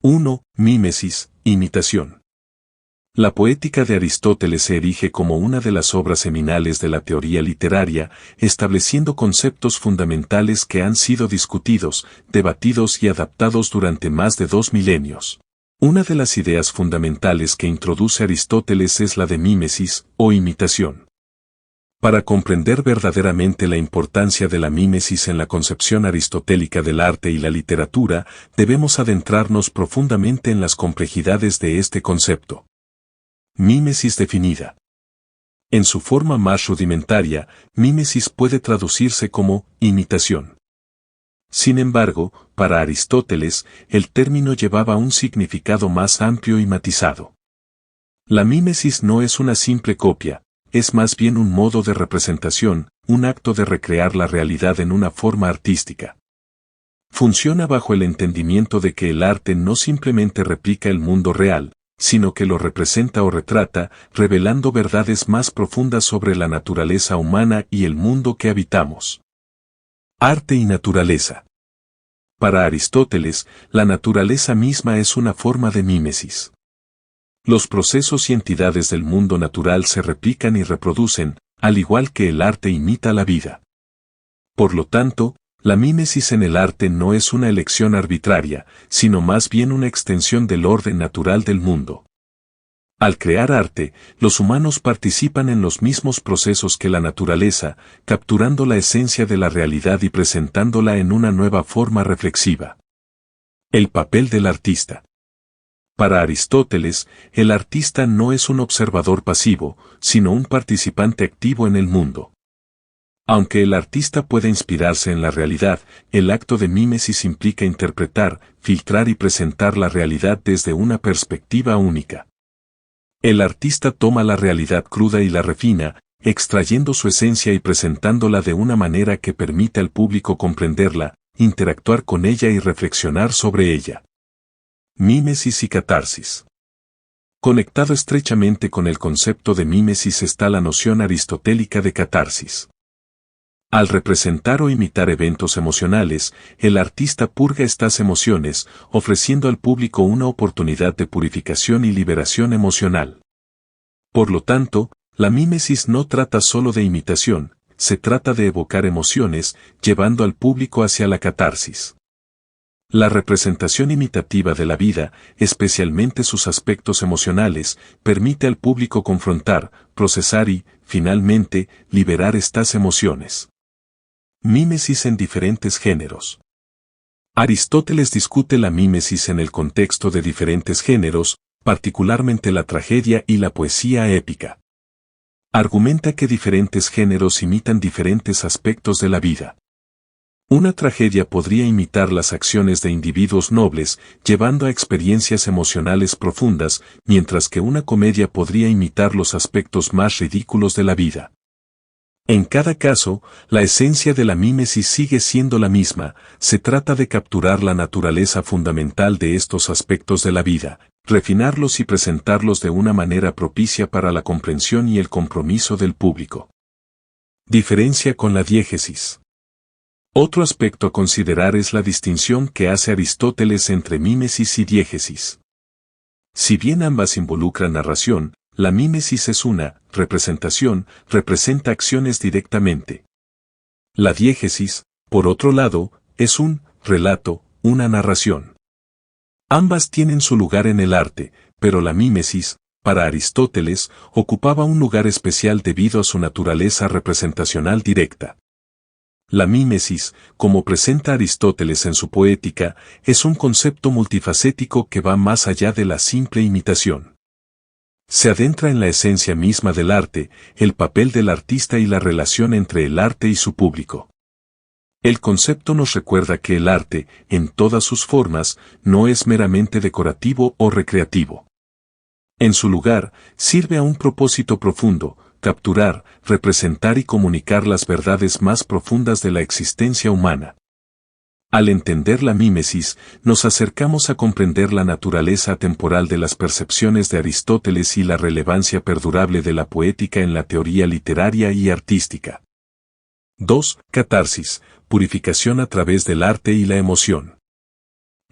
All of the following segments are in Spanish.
1. Mímesis, imitación. La poética de Aristóteles se erige como una de las obras seminales de la teoría literaria, estableciendo conceptos fundamentales que han sido discutidos, debatidos y adaptados durante más de 2 milenios. Una de las ideas fundamentales que introduce Aristóteles es la de mímesis, o imitación. Para comprender verdaderamente la importancia de la mímesis en la concepción aristotélica del arte y la literatura, debemos adentrarnos profundamente en las complejidades de este concepto. Mímesis definida. En su forma más rudimentaria, mímesis puede traducirse como imitación. Sin embargo, para Aristóteles, el término llevaba un significado más amplio y matizado. La mímesis no es una simple copia, es más bien un modo de representación, un acto de recrear la realidad en una forma artística. Funciona bajo el entendimiento de que el arte no simplemente replica el mundo real, sino que lo representa o retrata, revelando verdades más profundas sobre la naturaleza humana y el mundo que habitamos. Arte y naturaleza. Para Aristóteles, la naturaleza misma es una forma de mímesis. Los procesos y entidades del mundo natural se replican y reproducen, al igual que el arte imita la vida. Por lo tanto, la mímesis en el arte no es una elección arbitraria, sino más bien una extensión del orden natural del mundo. Al crear arte, los humanos participan en los mismos procesos que la naturaleza, capturando la esencia de la realidad y presentándola en una nueva forma reflexiva. El papel del artista. Para Aristóteles, el artista no es un observador pasivo, sino un participante activo en el mundo. Aunque el artista puede inspirarse en la realidad, el acto de mímesis implica interpretar, filtrar y presentar la realidad desde una perspectiva única. El artista toma la realidad cruda y la refina, extrayendo su esencia y presentándola de una manera que permita al público comprenderla, interactuar con ella y reflexionar sobre ella. Mímesis y catarsis. Conectado estrechamente con el concepto de mímesis está la noción aristotélica de catarsis. Al representar o imitar eventos emocionales, el artista purga estas emociones, ofreciendo al público una oportunidad de purificación y liberación emocional. Por lo tanto, la mímesis no trata solo de imitación, se trata de evocar emociones, llevando al público hacia la catarsis. La representación imitativa de la vida, especialmente sus aspectos emocionales, permite al público confrontar, procesar y, finalmente, liberar estas emociones. Mímesis en diferentes géneros. Aristóteles discute la mímesis en el contexto de diferentes géneros, particularmente la tragedia y la poesía épica. Argumenta que diferentes géneros imitan diferentes aspectos de la vida. Una tragedia podría imitar las acciones de individuos nobles, llevando a experiencias emocionales profundas, mientras que una comedia podría imitar los aspectos más ridículos de la vida. En cada caso, la esencia de la mímesis sigue siendo la misma, se trata de capturar la naturaleza fundamental de estos aspectos de la vida, refinarlos y presentarlos de una manera propicia para la comprensión y el compromiso del público. Diferencia con la diégesis. Otro aspecto a considerar es la distinción que hace Aristóteles entre mímesis y diégesis. Si bien ambas involucran narración, la mímesis es una representación, representa acciones directamente. La diégesis, por otro lado, es un relato, una narración. Ambas tienen su lugar en el arte, pero la mímesis, para Aristóteles, ocupaba un lugar especial debido a su naturaleza representacional directa. La mímesis, como presenta Aristóteles en su Poética, es un concepto multifacético que va más allá de la simple imitación. Se adentra en la esencia misma del arte, el papel del artista y la relación entre el arte y su público. El concepto nos recuerda que el arte, en todas sus formas, no es meramente decorativo o recreativo. En su lugar, sirve a un propósito profundo, capturar, representar y comunicar las verdades más profundas de la existencia humana. Al entender la mímesis, nos acercamos a comprender la naturaleza atemporal de las percepciones de Aristóteles y la relevancia perdurable de la poética en la teoría literaria y artística. 2. Catarsis, purificación a través del arte y la emoción.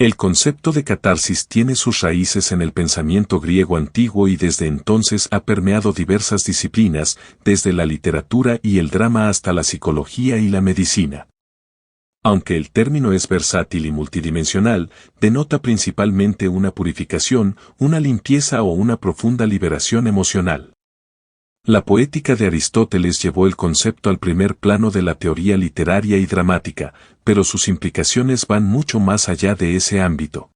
El concepto de catarsis tiene sus raíces en el pensamiento griego antiguo y desde entonces ha permeado diversas disciplinas, desde la literatura y el drama hasta la psicología y la medicina. Aunque el término es versátil y multidimensional, denota principalmente una purificación, una limpieza o una profunda liberación emocional. La poética de Aristóteles llevó el concepto al primer plano de la teoría literaria y dramática, pero sus implicaciones van mucho más allá de ese ámbito.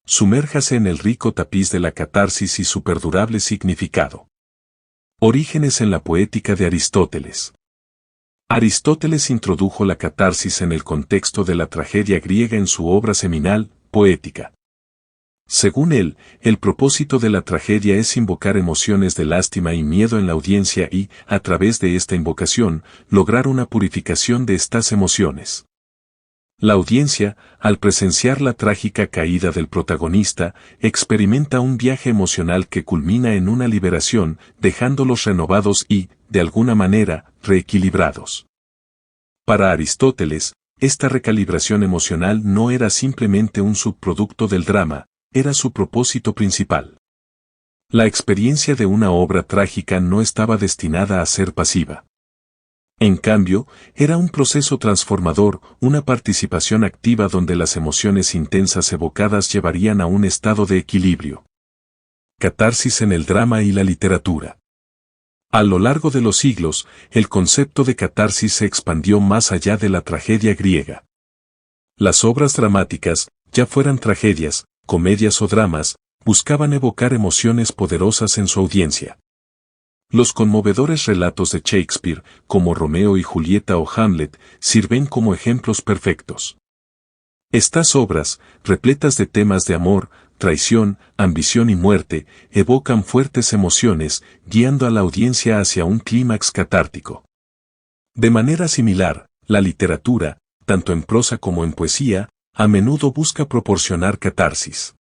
Sumérjase en el rico tapiz de la catarsis y su perdurable significado. Orígenes en la poética de Aristóteles. Aristóteles introdujo la catarsis en el contexto de la tragedia griega en su obra seminal, Poética. Según él, el propósito de la tragedia es invocar emociones de lástima y miedo en la audiencia y, a través de esta invocación, lograr una purificación de estas emociones. La audiencia, al presenciar la trágica caída del protagonista, experimenta un viaje emocional que culmina en una liberación, dejándolos renovados y, de alguna manera, reequilibrados. Para Aristóteles, esta recalibración emocional no era simplemente un subproducto del drama, era su propósito principal. La experiencia de una obra trágica no estaba destinada a ser pasiva. En cambio, era un proceso transformador, una participación activa donde las emociones intensas evocadas llevarían a un estado de equilibrio. Catarsis en el drama y la literatura. A lo largo de los siglos, el concepto de catarsis se expandió más allá de la tragedia griega. Las obras dramáticas, ya fueran tragedias, comedias o dramas, buscaban evocar emociones poderosas en su audiencia. Los conmovedores relatos de Shakespeare, como Romeo y Julieta o Hamlet, sirven como ejemplos perfectos. Estas obras, repletas de temas de amor, traición, ambición y muerte, evocan fuertes emociones, guiando a la audiencia hacia un clímax catártico. De manera similar, la literatura, tanto en prosa como en poesía, a menudo busca proporcionar catarsis.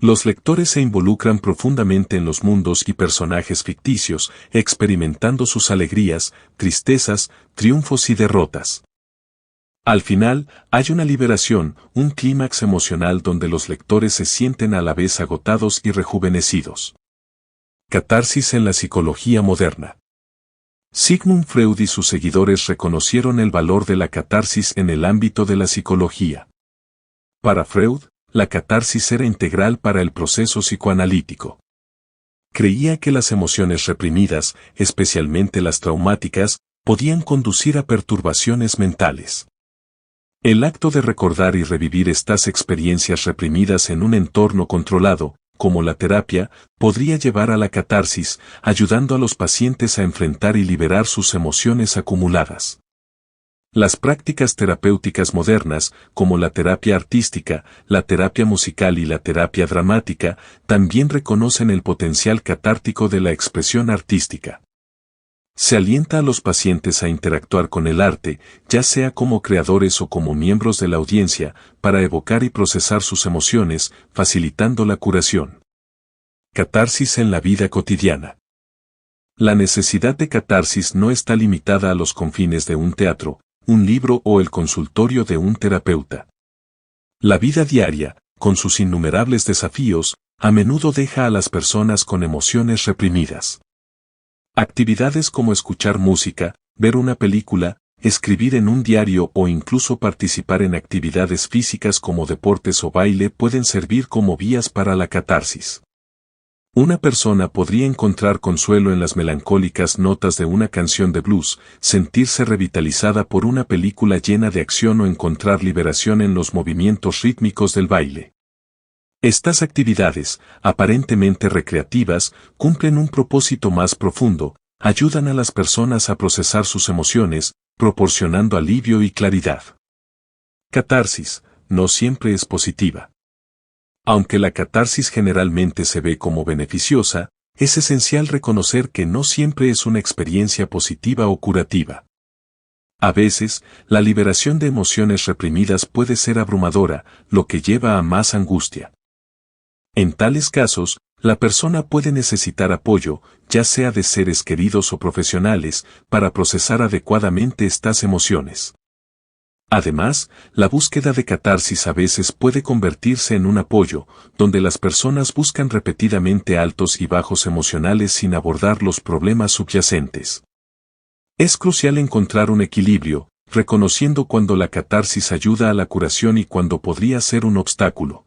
Los lectores se involucran profundamente en los mundos y personajes ficticios, experimentando sus alegrías, tristezas, triunfos y derrotas. Al final, hay una liberación, un clímax emocional donde los lectores se sienten a la vez agotados y rejuvenecidos. Catarsis en la psicología moderna. Sigmund Freud y sus seguidores reconocieron el valor de la catarsis en el ámbito de la psicología. Para Freud, la catarsis era integral para el proceso psicoanalítico. Creía que las emociones reprimidas, especialmente las traumáticas, podían conducir a perturbaciones mentales. El acto de recordar y revivir estas experiencias reprimidas en un entorno controlado, como la terapia, podría llevar a la catarsis, ayudando a los pacientes a enfrentar y liberar sus emociones acumuladas. Las prácticas terapéuticas modernas, como la terapia artística, la terapia musical y la terapia dramática, también reconocen el potencial catártico de la expresión artística. Se alienta a los pacientes a interactuar con el arte, ya sea como creadores o como miembros de la audiencia, para evocar y procesar sus emociones, facilitando la curación. Catarsis en la vida cotidiana. La necesidad de catarsis no está limitada a los confines de un teatro, un libro o el consultorio de un terapeuta. La vida diaria, con sus innumerables desafíos, a menudo deja a las personas con emociones reprimidas. Actividades como escuchar música, ver una película, escribir en un diario o incluso participar en actividades físicas como deportes o baile pueden servir como vías para la catarsis. Una persona podría encontrar consuelo en las melancólicas notas de una canción de blues, sentirse revitalizada por una película llena de acción o encontrar liberación en los movimientos rítmicos del baile. Estas actividades, aparentemente recreativas, cumplen un propósito más profundo, ayudan a las personas a procesar sus emociones, proporcionando alivio y claridad. Catarsis, no siempre es positiva. Aunque la catarsis generalmente se ve como beneficiosa, es esencial reconocer que no siempre es una experiencia positiva o curativa. A veces, la liberación de emociones reprimidas puede ser abrumadora, lo que lleva a más angustia. En tales casos, la persona puede necesitar apoyo, ya sea de seres queridos o profesionales, para procesar adecuadamente estas emociones. Además, la búsqueda de catarsis a veces puede convertirse en un apoyo, donde las personas buscan repetidamente altos y bajos emocionales sin abordar los problemas subyacentes. Es crucial encontrar un equilibrio, reconociendo cuando la catarsis ayuda a la curación y cuando podría ser un obstáculo.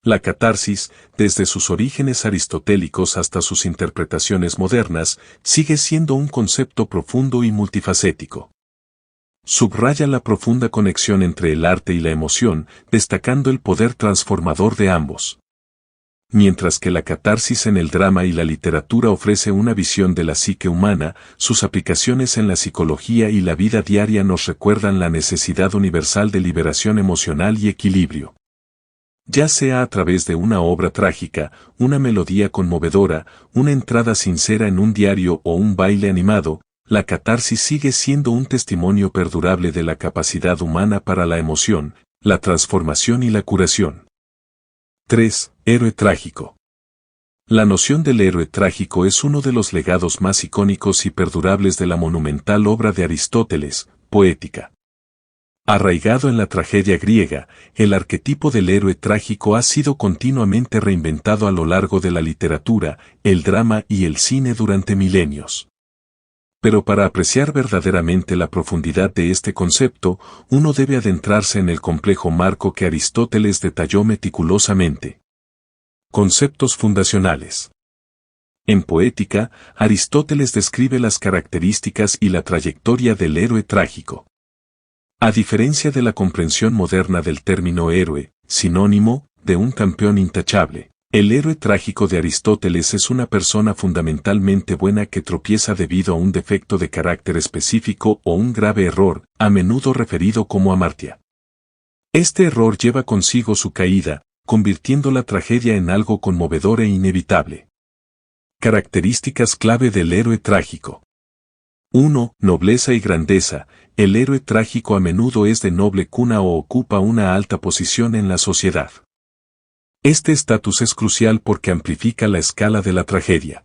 La catarsis, desde sus orígenes aristotélicos hasta sus interpretaciones modernas, sigue siendo un concepto profundo y multifacético. Subraya la profunda conexión entre el arte y la emoción, destacando el poder transformador de ambos. Mientras que la catarsis en el drama y la literatura ofrece una visión de la psique humana, sus aplicaciones en la psicología y la vida diaria nos recuerdan la necesidad universal de liberación emocional y equilibrio. Ya sea a través de una obra trágica, una melodía conmovedora, una entrada sincera en un diario o un baile animado, la catarsis sigue siendo un testimonio perdurable de la capacidad humana para la emoción, la transformación y la curación. 3. Héroe trágico. La noción del héroe trágico es uno de los legados más icónicos y perdurables de la monumental obra de Aristóteles, Poética. Arraigado en la tragedia griega, el arquetipo del héroe trágico ha sido continuamente reinventado a lo largo de la literatura, el drama y el cine durante milenios. Pero para apreciar verdaderamente la profundidad de este concepto, uno debe adentrarse en el complejo marco que Aristóteles detalló meticulosamente. Conceptos fundacionales. En Poética, Aristóteles describe las características y la trayectoria del héroe trágico. A diferencia de la comprensión moderna del término héroe, sinónimo de un campeón intachable, el héroe trágico de Aristóteles es una persona fundamentalmente buena que tropieza debido a un defecto de carácter específico o un grave error, a menudo referido como amartia. Este error lleva consigo su caída, convirtiendo la tragedia en algo conmovedor e inevitable. Características clave del héroe trágico. 1. Nobleza y grandeza. El héroe trágico a menudo es de noble cuna o ocupa una alta posición en la sociedad. Este estatus es crucial porque amplifica la escala de la tragedia.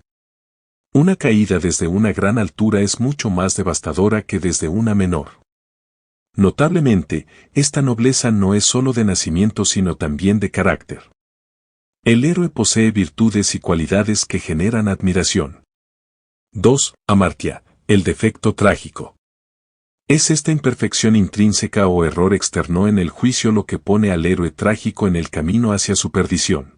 Una caída desde una gran altura es mucho más devastadora que desde una menor. Notablemente, esta nobleza no es solo de nacimiento sino también de carácter. El héroe posee virtudes y cualidades que generan admiración. 2. Amartia, el defecto trágico. Es esta imperfección intrínseca o error externo en el juicio lo que pone al héroe trágico en el camino hacia su perdición.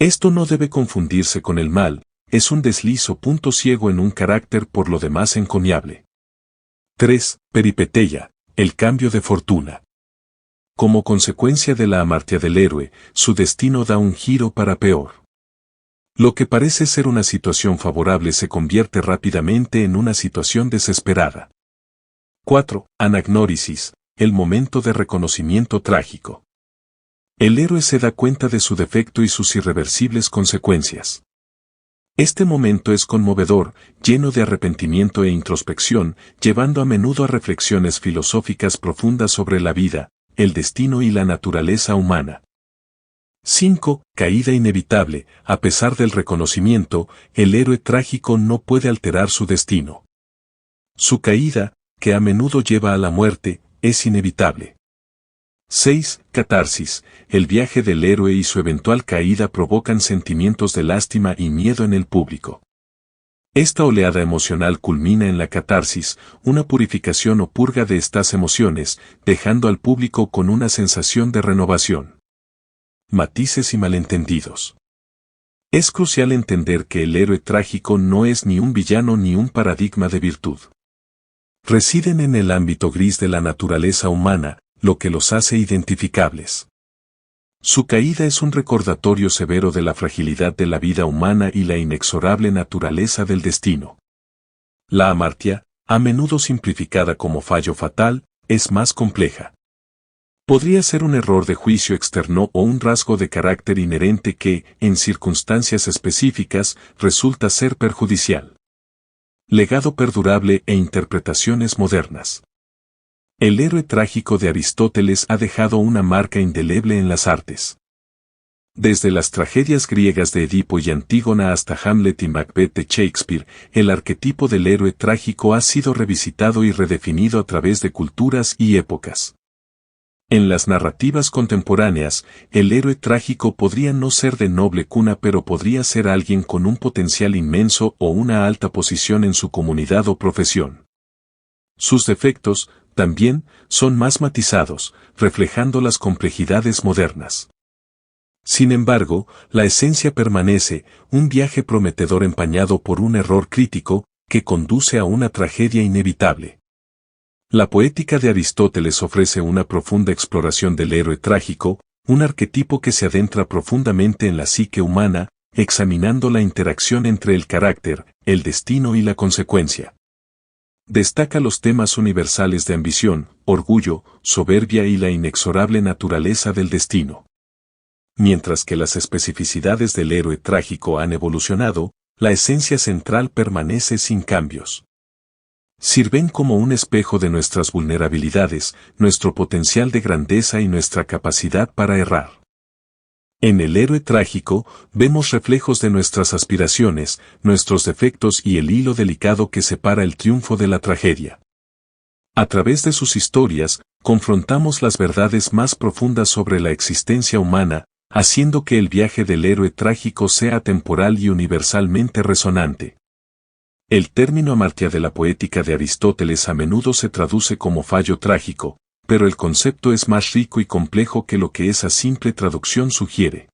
Esto no debe confundirse con el mal, es un desliz o punto ciego en un carácter por lo demás encomiable. 3. Peripeteia, el cambio de fortuna. Como consecuencia de la amartia del héroe, su destino da un giro para peor. Lo que parece ser una situación favorable se convierte rápidamente en una situación desesperada. 4. Anagnórisis, el momento de reconocimiento trágico. El héroe se da cuenta de su defecto y sus irreversibles consecuencias. Este momento es conmovedor, lleno de arrepentimiento e introspección, llevando a menudo a reflexiones filosóficas profundas sobre la vida, el destino y la naturaleza humana. 5. Caída inevitable. A pesar del reconocimiento, el héroe trágico no puede alterar su destino. Su caída, que a menudo lleva a la muerte, es inevitable. 6. Catarsis. El viaje del héroe y su eventual caída provocan sentimientos de lástima y miedo en el público. Esta oleada emocional culmina en la catarsis, una purificación o purga de estas emociones, dejando al público con una sensación de renovación. Matices y malentendidos. Es crucial entender que el héroe trágico no es ni un villano ni un paradigma de virtud. Residen en el ámbito gris de la naturaleza humana, lo que los hace identificables. Su caída es un recordatorio severo de la fragilidad de la vida humana y la inexorable naturaleza del destino. La amartia, a menudo simplificada como fallo fatal, es más compleja. Podría ser un error de juicio externo o un rasgo de carácter inherente que, en circunstancias específicas, resulta ser perjudicial. Legado perdurable e interpretaciones modernas. El héroe trágico de Aristóteles ha dejado una marca indeleble en las artes. Desde las tragedias griegas de Edipo y Antígona hasta Hamlet y Macbeth de Shakespeare, el arquetipo del héroe trágico ha sido revisitado y redefinido a través de culturas y épocas. En las narrativas contemporáneas, el héroe trágico podría no ser de noble cuna, pero podría ser alguien con un potencial inmenso o una alta posición en su comunidad o profesión. Sus defectos, también, son más matizados, reflejando las complejidades modernas. Sin embargo, la esencia permanece, un viaje prometedor empañado por un error crítico, que conduce a una tragedia inevitable. La poética de Aristóteles ofrece una profunda exploración del héroe trágico, un arquetipo que se adentra profundamente en la psique humana, examinando la interacción entre el carácter, el destino y la consecuencia. Destaca los temas universales de ambición, orgullo, soberbia y la inexorable naturaleza del destino. Mientras que las especificidades del héroe trágico han evolucionado, la esencia central permanece sin cambios. Sirven como un espejo de nuestras vulnerabilidades, nuestro potencial de grandeza y nuestra capacidad para errar. En el héroe trágico, vemos reflejos de nuestras aspiraciones, nuestros defectos y el hilo delicado que separa el triunfo de la tragedia. A través de sus historias, confrontamos las verdades más profundas sobre la existencia humana, haciendo que el viaje del héroe trágico sea atemporal y universalmente resonante. El término amartya de la poética de Aristóteles a menudo se traduce como fallo trágico, pero el concepto es más rico y complejo que lo que esa simple traducción sugiere.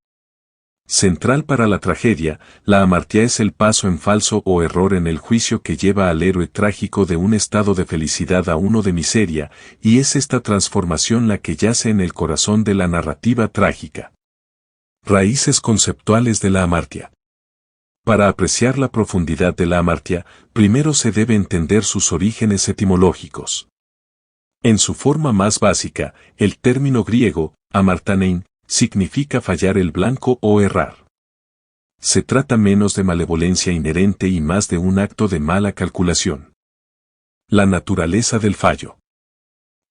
Central para la tragedia, la amartya es el paso en falso o error en el juicio que lleva al héroe trágico de un estado de felicidad a uno de miseria, y es esta transformación la que yace en el corazón de la narrativa trágica. Raíces conceptuales de la amartya. Para apreciar la profundidad de la amartya, primero se debe entender sus orígenes etimológicos. En su forma más básica, el término griego, amartanein, significa fallar el blanco o errar. Se trata menos de malevolencia inherente y más de un acto de mala calculación. La naturaleza del fallo.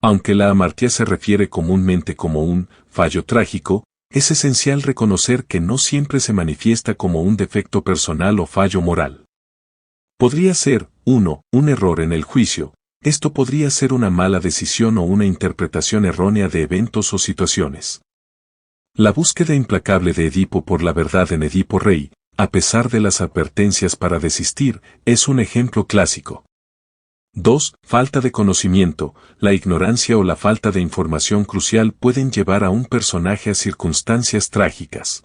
Aunque la amartya se refiere comúnmente como un fallo trágico, es esencial reconocer que no siempre se manifiesta como un defecto personal o fallo moral. Podría ser, 1, un error en el juicio. Esto podría ser una mala decisión o una interpretación errónea de eventos o situaciones. La búsqueda implacable de Edipo por la verdad en Edipo Rey, a pesar de las advertencias para desistir, es un ejemplo clásico. 2. Falta de conocimiento. La ignorancia o la falta de información crucial pueden llevar a un personaje a circunstancias trágicas.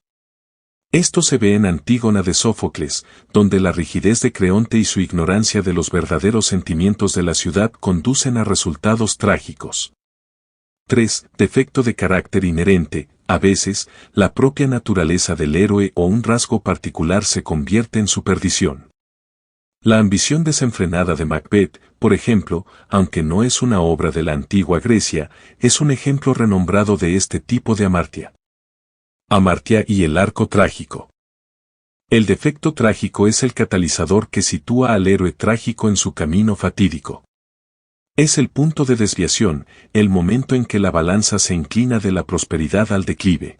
Esto se ve en Antígona de Sófocles, donde la rigidez de Creonte y su ignorancia de los verdaderos sentimientos de la ciudad conducen a resultados trágicos. 3. Defecto de carácter inherente. A veces, la propia naturaleza del héroe o un rasgo particular se convierte en su perdición. La ambición desenfrenada de Macbeth, por ejemplo, aunque no es una obra de la antigua Grecia, es un ejemplo renombrado de este tipo de amartya. Amartya y el arco trágico. El defecto trágico es el catalizador que sitúa al héroe trágico en su camino fatídico. Es el punto de desviación, el momento en que la balanza se inclina de la prosperidad al declive.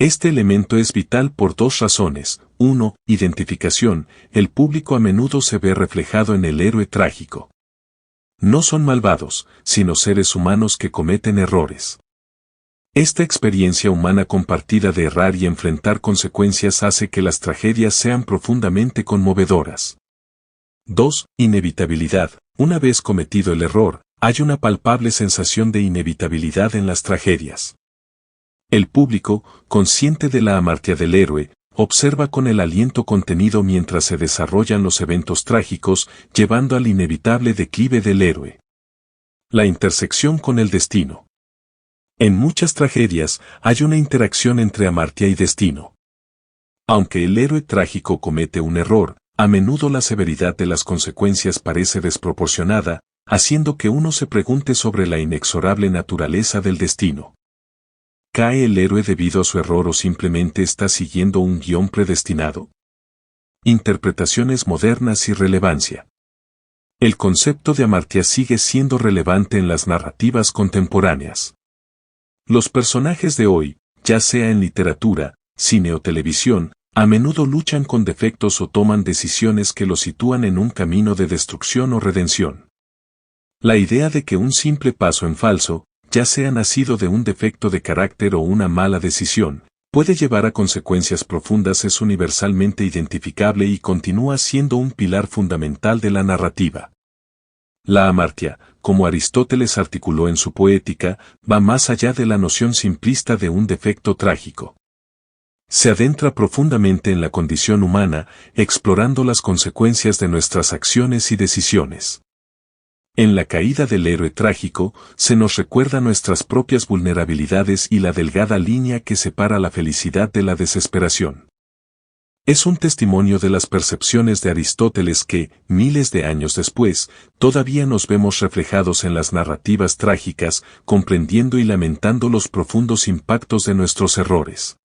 Este elemento es vital por dos razones. 1. Identificación. El público a menudo se ve reflejado en el héroe trágico. No son malvados, sino seres humanos que cometen errores. Esta experiencia humana compartida de errar y enfrentar consecuencias hace que las tragedias sean profundamente conmovedoras. 2. Inevitabilidad. Una vez cometido el error, hay una palpable sensación de inevitabilidad en las tragedias. El público, consciente de la amartya del héroe, observa con el aliento contenido mientras se desarrollan los eventos trágicos, llevando al inevitable declive del héroe. La intersección con el destino. En muchas tragedias hay una interacción entre amartya y destino. Aunque el héroe trágico comete un error, a menudo la severidad de las consecuencias parece desproporcionada, haciendo que uno se pregunte sobre la inexorable naturaleza del destino. ¿Cae el héroe debido a su error o simplemente está siguiendo un guión predestinado? Interpretaciones modernas y relevancia. El concepto de amartya sigue siendo relevante en las narrativas contemporáneas. Los personajes de hoy, ya sea en literatura, cine o televisión, a menudo luchan con defectos o toman decisiones que los sitúan en un camino de destrucción o redención. La idea de que un simple paso en falso, ya sea nacido de un defecto de carácter o una mala decisión, puede llevar a consecuencias profundas es universalmente identificable y continúa siendo un pilar fundamental de la narrativa. La amartya, como Aristóteles articuló en su Poética, va más allá de la noción simplista de un defecto trágico. Se adentra profundamente en la condición humana, explorando las consecuencias de nuestras acciones y decisiones. En la caída del héroe trágico, se nos recuerda nuestras propias vulnerabilidades y la delgada línea que separa la felicidad de la desesperación. Es un testimonio de las percepciones de Aristóteles que, miles de años después, todavía nos vemos reflejados en las narrativas trágicas, comprendiendo y lamentando los profundos impactos de nuestros errores.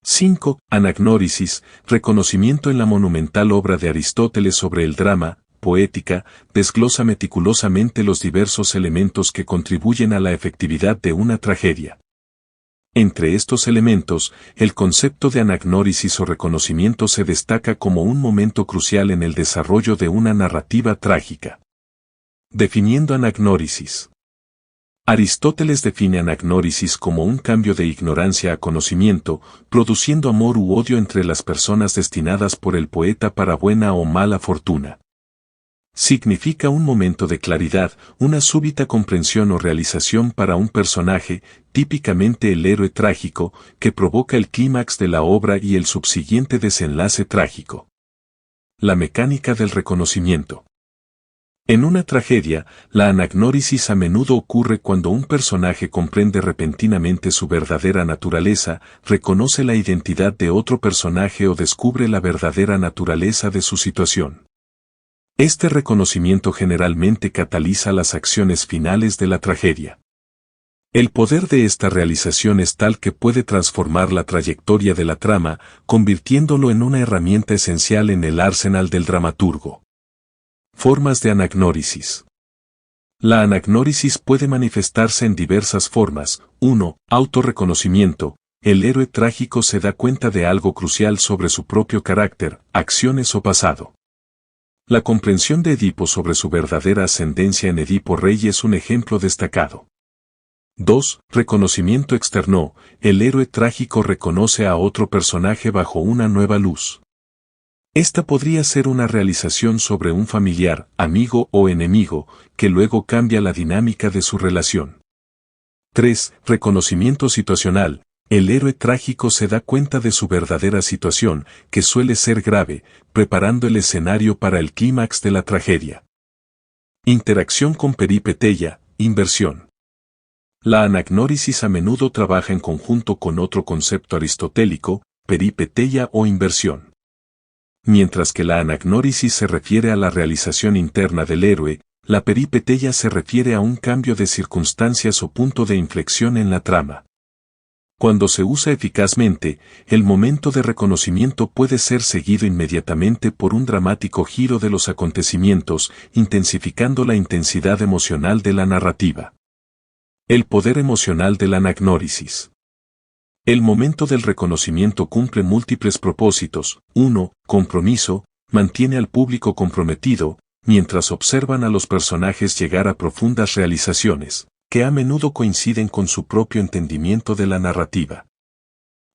5. Anagnórisis, reconocimiento en la monumental obra de Aristóteles sobre el drama, Poética, desglosa meticulosamente los diversos elementos que contribuyen a la efectividad de una tragedia. Entre estos elementos, el concepto de anagnórisis o reconocimiento se destaca como un momento crucial en el desarrollo de una narrativa trágica. Definiendo anagnórisis. Aristóteles define anagnórisis como un cambio de ignorancia a conocimiento, produciendo amor u odio entre las personas destinadas por el poeta para buena o mala fortuna. Significa un momento de claridad, una súbita comprensión o realización para un personaje, típicamente el héroe trágico, que provoca el clímax de la obra y el subsiguiente desenlace trágico. La mecánica del reconocimiento. En una tragedia, la anagnórisis a menudo ocurre cuando un personaje comprende repentinamente su verdadera naturaleza, reconoce la identidad de otro personaje o descubre la verdadera naturaleza de su situación. Este reconocimiento generalmente cataliza las acciones finales de la tragedia. El poder de esta realización es tal que puede transformar la trayectoria de la trama, convirtiéndolo en una herramienta esencial en el arsenal del dramaturgo. Formas de anagnórisis. La anagnórisis puede manifestarse en diversas formas. 1. Autorreconocimiento. El héroe trágico se da cuenta de algo crucial sobre su propio carácter, acciones o pasado. La comprensión de Edipo sobre su verdadera ascendencia en Edipo Rey es un ejemplo destacado. 2. Reconocimiento externo. El héroe trágico reconoce a otro personaje bajo una nueva luz. Esta podría ser una realización sobre un familiar, amigo o enemigo, que luego cambia la dinámica de su relación. 3. Reconocimiento situacional. El héroe trágico se da cuenta de su verdadera situación, que suele ser grave, preparando el escenario para el clímax de la tragedia. Interacción con peripeteia, inversión. La anagnórisis a menudo trabaja en conjunto con otro concepto aristotélico, peripeteia o inversión. Mientras que la anagnórisis se refiere a la realización interna del héroe, la peripeteia se refiere a un cambio de circunstancias o punto de inflexión en la trama. Cuando se usa eficazmente, el momento de reconocimiento puede ser seguido inmediatamente por un dramático giro de los acontecimientos, intensificando la intensidad emocional de la narrativa. El poder emocional de la anagnórisis. El momento del reconocimiento cumple múltiples propósitos. 1. Compromiso, mantiene al público comprometido, mientras observan a los personajes llegar a profundas realizaciones, que a menudo coinciden con su propio entendimiento de la narrativa.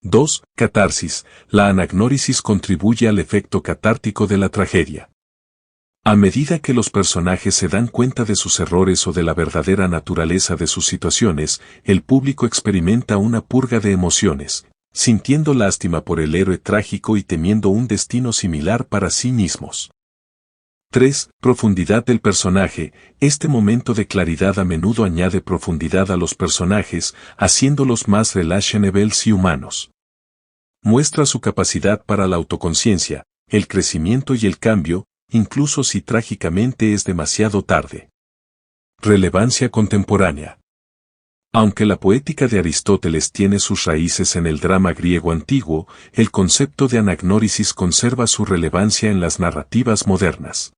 2. Catarsis, la anagnórisis contribuye al efecto catártico de la tragedia. A medida que los personajes se dan cuenta de sus errores o de la verdadera naturaleza de sus situaciones, el público experimenta una purga de emociones, sintiendo lástima por el héroe trágico y temiendo un destino similar para sí mismos. 3. Profundidad del personaje. Este momento de claridad a menudo añade profundidad a los personajes, haciéndolos más relationables y humanos. Muestra su capacidad para la autoconciencia, el crecimiento y el cambio, incluso si trágicamente es demasiado tarde. Relevancia contemporánea. Aunque la poética de Aristóteles tiene sus raíces en el drama griego antiguo, el concepto de anagnórisis conserva su relevancia en las narrativas modernas.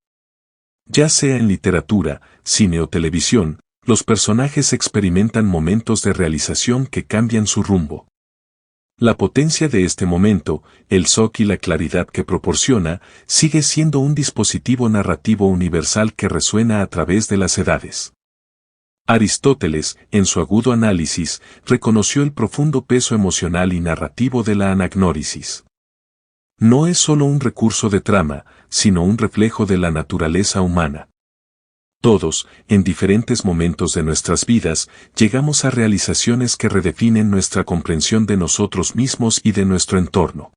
Ya sea en literatura, cine o televisión, los personajes experimentan momentos de realización que cambian su rumbo. La potencia de este momento, el shock y la claridad que proporciona, sigue siendo un dispositivo narrativo universal que resuena a través de las edades. Aristóteles, en su agudo análisis, reconoció el profundo peso emocional y narrativo de la anagnórisis. No es solo un recurso de trama, sino un reflejo de la naturaleza humana. Todos, en diferentes momentos de nuestras vidas, llegamos a realizaciones que redefinen nuestra comprensión de nosotros mismos y de nuestro entorno.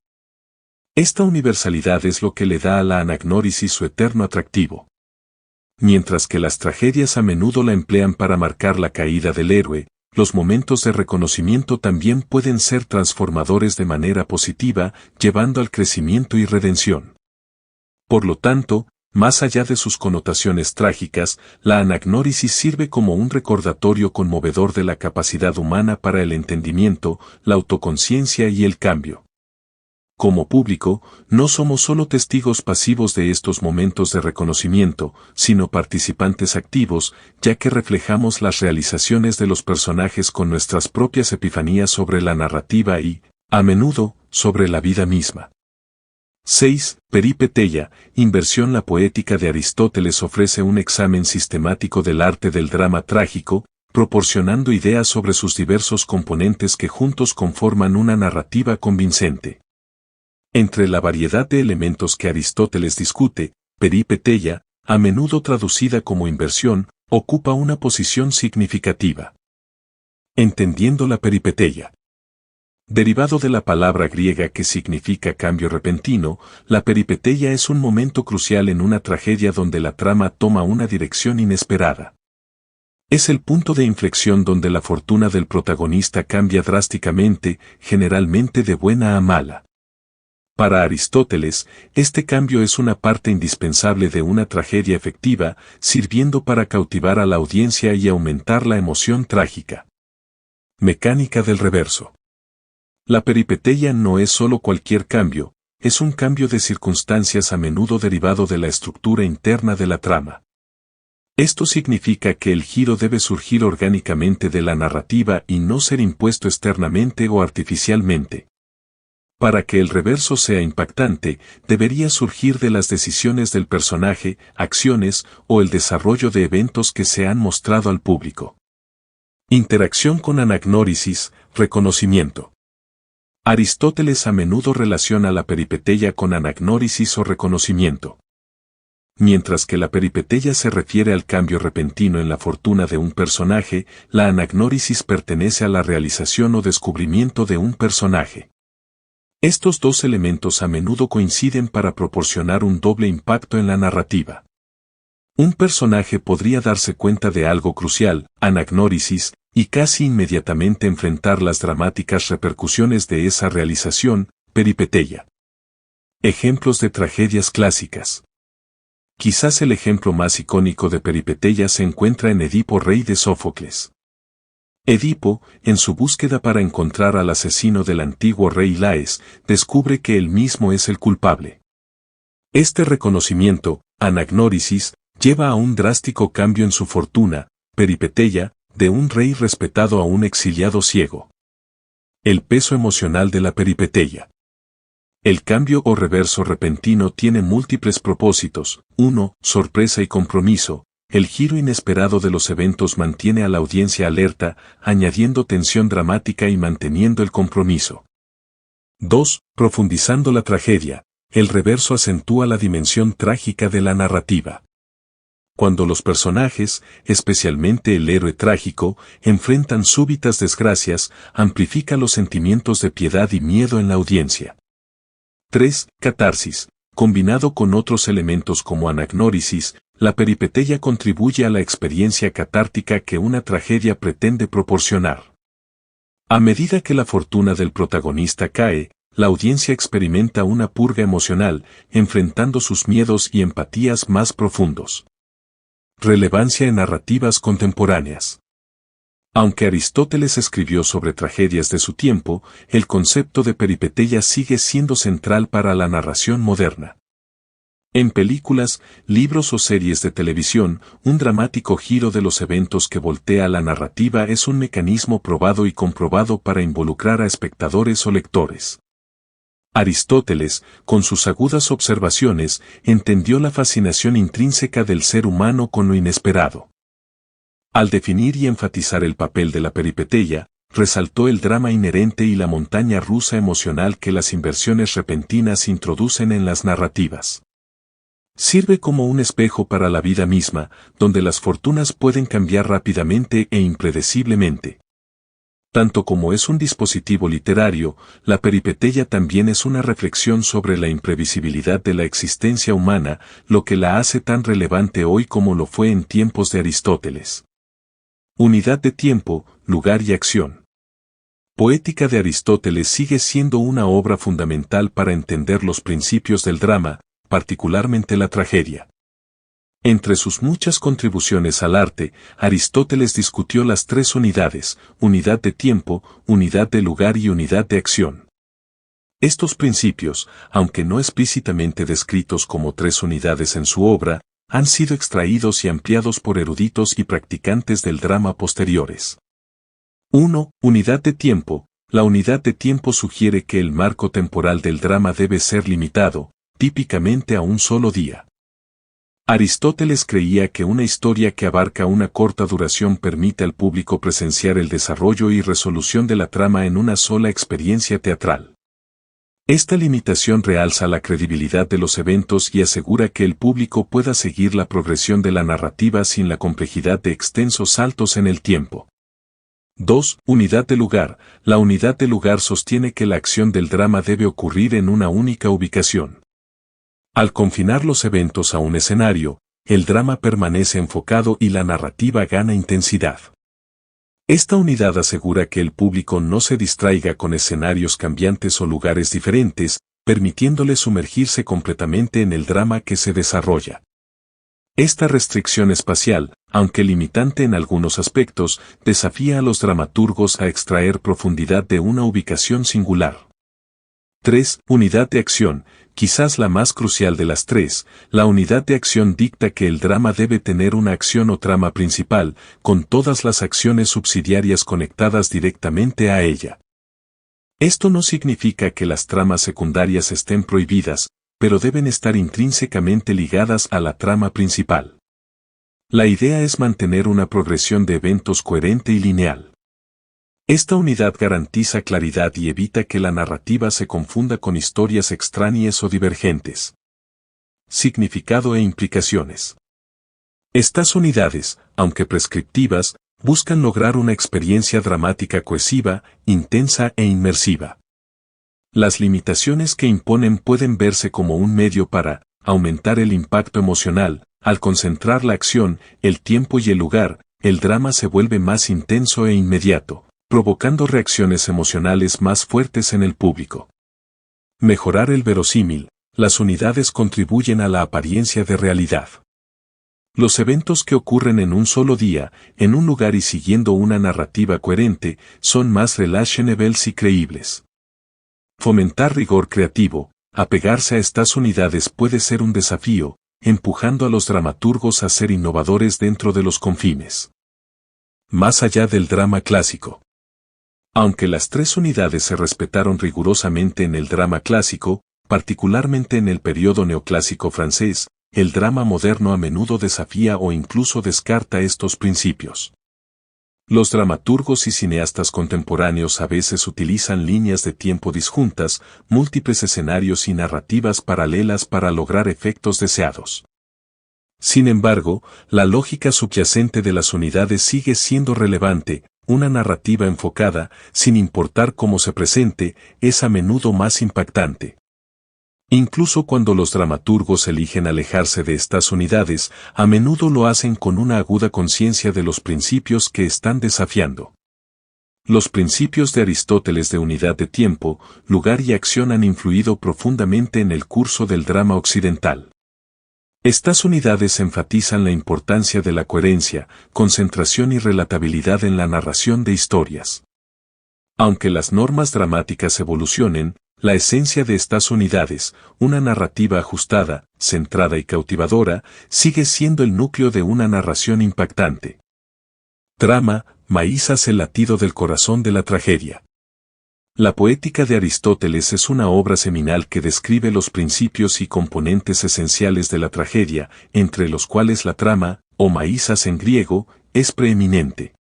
Esta universalidad es lo que le da a la anagnórisis su eterno atractivo. Mientras que las tragedias a menudo la emplean para marcar la caída del héroe, los momentos de reconocimiento también pueden ser transformadores de manera positiva, llevando al crecimiento y redención. Por lo tanto, más allá de sus connotaciones trágicas, la anagnórisis sirve como un recordatorio conmovedor de la capacidad humana para el entendimiento, la autoconciencia y el cambio. Como público, no somos solo testigos pasivos de estos momentos de reconocimiento, sino participantes activos, ya que reflejamos las realizaciones de los personajes con nuestras propias epifanías sobre la narrativa y, a menudo, sobre la vida misma. 6. Peripeteia, inversión. La poética de Aristóteles ofrece un examen sistemático del arte del drama trágico, proporcionando ideas sobre sus diversos componentes que juntos conforman una narrativa convincente. Entre la variedad de elementos que Aristóteles discute, peripeteia, a menudo traducida como inversión, ocupa una posición significativa. Entendiendo la peripeteia. Derivado de la palabra griega que significa cambio repentino, la peripeteia es un momento crucial en una tragedia donde la trama toma una dirección inesperada. Es el punto de inflexión donde la fortuna del protagonista cambia drásticamente, generalmente de buena a mala. Para Aristóteles, este cambio es una parte indispensable de una tragedia efectiva, sirviendo para cautivar a la audiencia y aumentar la emoción trágica. Mecánica del reverso. La peripeteia no es solo cualquier cambio, es un cambio de circunstancias a menudo derivado de la estructura interna de la trama. Esto significa que el giro debe surgir orgánicamente de la narrativa y no ser impuesto externamente o artificialmente. Para que el reverso sea impactante, debería surgir de las decisiones del personaje, acciones o el desarrollo de eventos que se han mostrado al público. Interacción con anagnórisis, reconocimiento. Aristóteles a menudo relaciona la peripeteia con anagnórisis o reconocimiento. Mientras que la peripeteia se refiere al cambio repentino en la fortuna de un personaje, la anagnórisis pertenece a la realización o descubrimiento de un personaje. Estos dos elementos a menudo coinciden para proporcionar un doble impacto en la narrativa. Un personaje podría darse cuenta de algo crucial, anagnórisis, y casi inmediatamente enfrentar las dramáticas repercusiones de esa realización, peripeteia. Ejemplos de tragedias clásicas. Quizás el ejemplo más icónico de peripeteia se encuentra en Edipo, rey de Sófocles. Edipo, en su búsqueda para encontrar al asesino del antiguo rey Laes, descubre que él mismo es el culpable. Este reconocimiento, anagnórisis, lleva a un drástico cambio en su fortuna, peripeteia, de un rey respetado a un exiliado ciego. El peso emocional de la peripeteia. El cambio o reverso repentino tiene múltiples propósitos. 1. Sorpresa y compromiso. El giro inesperado de los eventos mantiene a la audiencia alerta, añadiendo tensión dramática y manteniendo el compromiso. 2. Profundizando la tragedia. El reverso acentúa la dimensión trágica de la narrativa. Cuando los personajes, especialmente el héroe trágico, enfrentan súbitas desgracias, amplifica los sentimientos de piedad y miedo en la audiencia. 3. Catarsis. Combinado con otros elementos como anagnórisis, la peripeteia contribuye a la experiencia catártica que una tragedia pretende proporcionar. A medida que la fortuna del protagonista cae, la audiencia experimenta una purga emocional, enfrentando sus miedos y empatías más profundos. Relevancia en narrativas contemporáneas. Aunque Aristóteles escribió sobre tragedias de su tiempo, el concepto de peripeteia sigue siendo central para la narración moderna. En películas, libros o series de televisión, un dramático giro de los eventos que voltea la narrativa es un mecanismo probado y comprobado para involucrar a espectadores o lectores. Aristóteles, con sus agudas observaciones, entendió la fascinación intrínseca del ser humano con lo inesperado. Al definir y enfatizar el papel de la peripeteia, resaltó el drama inherente y la montaña rusa emocional que las inversiones repentinas introducen en las narrativas. Sirve como un espejo para la vida misma, donde las fortunas pueden cambiar rápidamente e impredeciblemente. Tanto como es un dispositivo literario, la peripeteia también es una reflexión sobre la imprevisibilidad de la existencia humana, lo que la hace tan relevante hoy como lo fue en tiempos de Aristóteles. Unidad de tiempo, lugar y acción. Poética de Aristóteles sigue siendo una obra fundamental para entender los principios del drama, particularmente la tragedia. Entre sus muchas contribuciones al arte, Aristóteles discutió las tres unidades: unidad de tiempo, unidad de lugar y unidad de acción. Estos principios, aunque no explícitamente descritos como tres unidades en su obra, han sido extraídos y ampliados por eruditos y practicantes del drama posteriores. 1. Unidad de tiempo. La unidad de tiempo sugiere que el marco temporal del drama debe ser limitado, típicamente a un solo día. Aristóteles creía que una historia que abarca una corta duración permite al público presenciar el desarrollo y resolución de la trama en una sola experiencia teatral. Esta limitación realza la credibilidad de los eventos y asegura que el público pueda seguir la progresión de la narrativa sin la complejidad de extensos saltos en el tiempo. 2. Unidad de lugar. La unidad de lugar sostiene que la acción del drama debe ocurrir en una única ubicación. Al confinar los eventos a un escenario, el drama permanece enfocado y la narrativa gana intensidad. Esta unidad asegura que el público no se distraiga con escenarios cambiantes o lugares diferentes, permitiéndole sumergirse completamente en el drama que se desarrolla. Esta restricción espacial, aunque limitante en algunos aspectos, desafía a los dramaturgos a extraer profundidad de una ubicación singular. 3. Unidad de acción. Quizás la más crucial de las tres, la unidad de acción dicta que el drama debe tener una acción o trama principal, con todas las acciones subsidiarias conectadas directamente a ella. Esto no significa que las tramas secundarias estén prohibidas, pero deben estar intrínsecamente ligadas a la trama principal. La idea es mantener una progresión de eventos coherente y lineal. Esta unidad garantiza claridad y evita que la narrativa se confunda con historias extrañas o divergentes. Significado e implicaciones. Estas unidades, aunque prescriptivas, buscan lograr una experiencia dramática cohesiva, intensa e inmersiva. Las limitaciones que imponen pueden verse como un medio para aumentar el impacto emocional. Al concentrar la acción, el tiempo y el lugar, el drama se vuelve más intenso e inmediato, provocando reacciones emocionales más fuertes en el público. Mejorar el verosímil. Las unidades contribuyen a la apariencia de realidad. Los eventos que ocurren en un solo día, en un lugar y siguiendo una narrativa coherente, son más relationables y creíbles. Fomentar rigor creativo. Apegarse a estas unidades puede ser un desafío, empujando a los dramaturgos a ser innovadores dentro de los confines. Más allá del drama clásico. Aunque las tres unidades se respetaron rigurosamente en el drama clásico, particularmente en el periodo neoclásico francés, el drama moderno a menudo desafía o incluso descarta estos principios. Los dramaturgos y cineastas contemporáneos a veces utilizan líneas de tiempo disjuntas, múltiples escenarios y narrativas paralelas para lograr efectos deseados. Sin embargo, la lógica subyacente de las unidades sigue siendo relevante. Una narrativa enfocada, sin importar cómo se presente, es a menudo más impactante. Incluso cuando los dramaturgos eligen alejarse de estas unidades, a menudo lo hacen con una aguda conciencia de los principios que están desafiando. Los principios de Aristóteles de unidad de tiempo, lugar y acción han influido profundamente en el curso del drama occidental. Estas unidades enfatizan la importancia de la coherencia, concentración y relatabilidad en la narración de historias. Aunque las normas dramáticas evolucionen, La esencia de estas unidades, una narrativa ajustada, centrada y cautivadora, sigue siendo el núcleo de una narración impactante. Trama, Maízas, el latido del corazón de la tragedia. La Poética de Aristóteles es una obra seminal que describe los principios y componentes esenciales de la tragedia, entre los cuales la trama, o maízas en griego, es preeminente.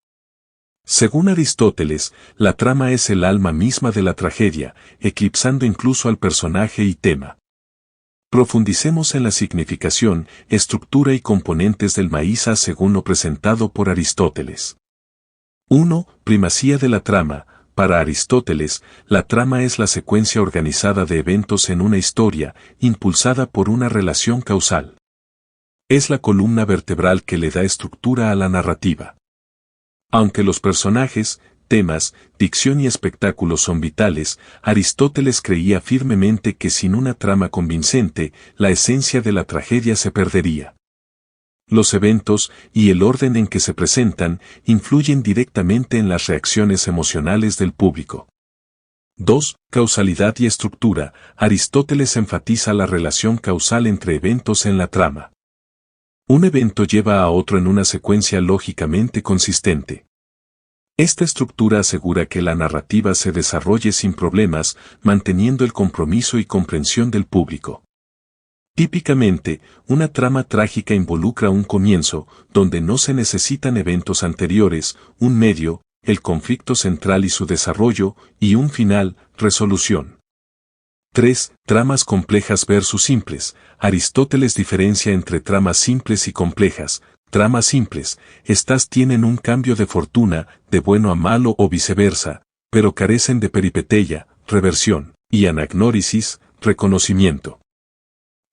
Según Aristóteles, la trama es el alma misma de la tragedia, eclipsando incluso al personaje y tema. Profundicemos en la significación, estructura y componentes del maízas según lo presentado por Aristóteles. 1. Primacía de la trama. Para Aristóteles, la trama es la secuencia organizada de eventos en una historia, impulsada por una relación causal. Es la columna vertebral que le da estructura a la narrativa. Aunque los personajes, temas, dicción y espectáculos son vitales, Aristóteles creía firmemente que sin una trama convincente, la esencia de la tragedia se perdería. Los eventos y el orden en que se presentan influyen directamente en las reacciones emocionales del público. 2. Causalidad y estructura. Aristóteles enfatiza la relación causal entre eventos en la trama. Un evento lleva a otro en una secuencia lógicamente consistente. Esta estructura asegura que la narrativa se desarrolle sin problemas, manteniendo el compromiso y comprensión del público. Típicamente, una trama trágica involucra un comienzo, donde no se necesitan eventos anteriores, un medio, el conflicto central y su desarrollo, y un final, resolución. 3. Tramas complejas versus simples. Aristóteles diferencia entre tramas simples y complejas. Tramas simples, estas tienen un cambio de fortuna, de bueno a malo o viceversa, pero carecen de peripeteia, reversión, y anagnórisis, reconocimiento.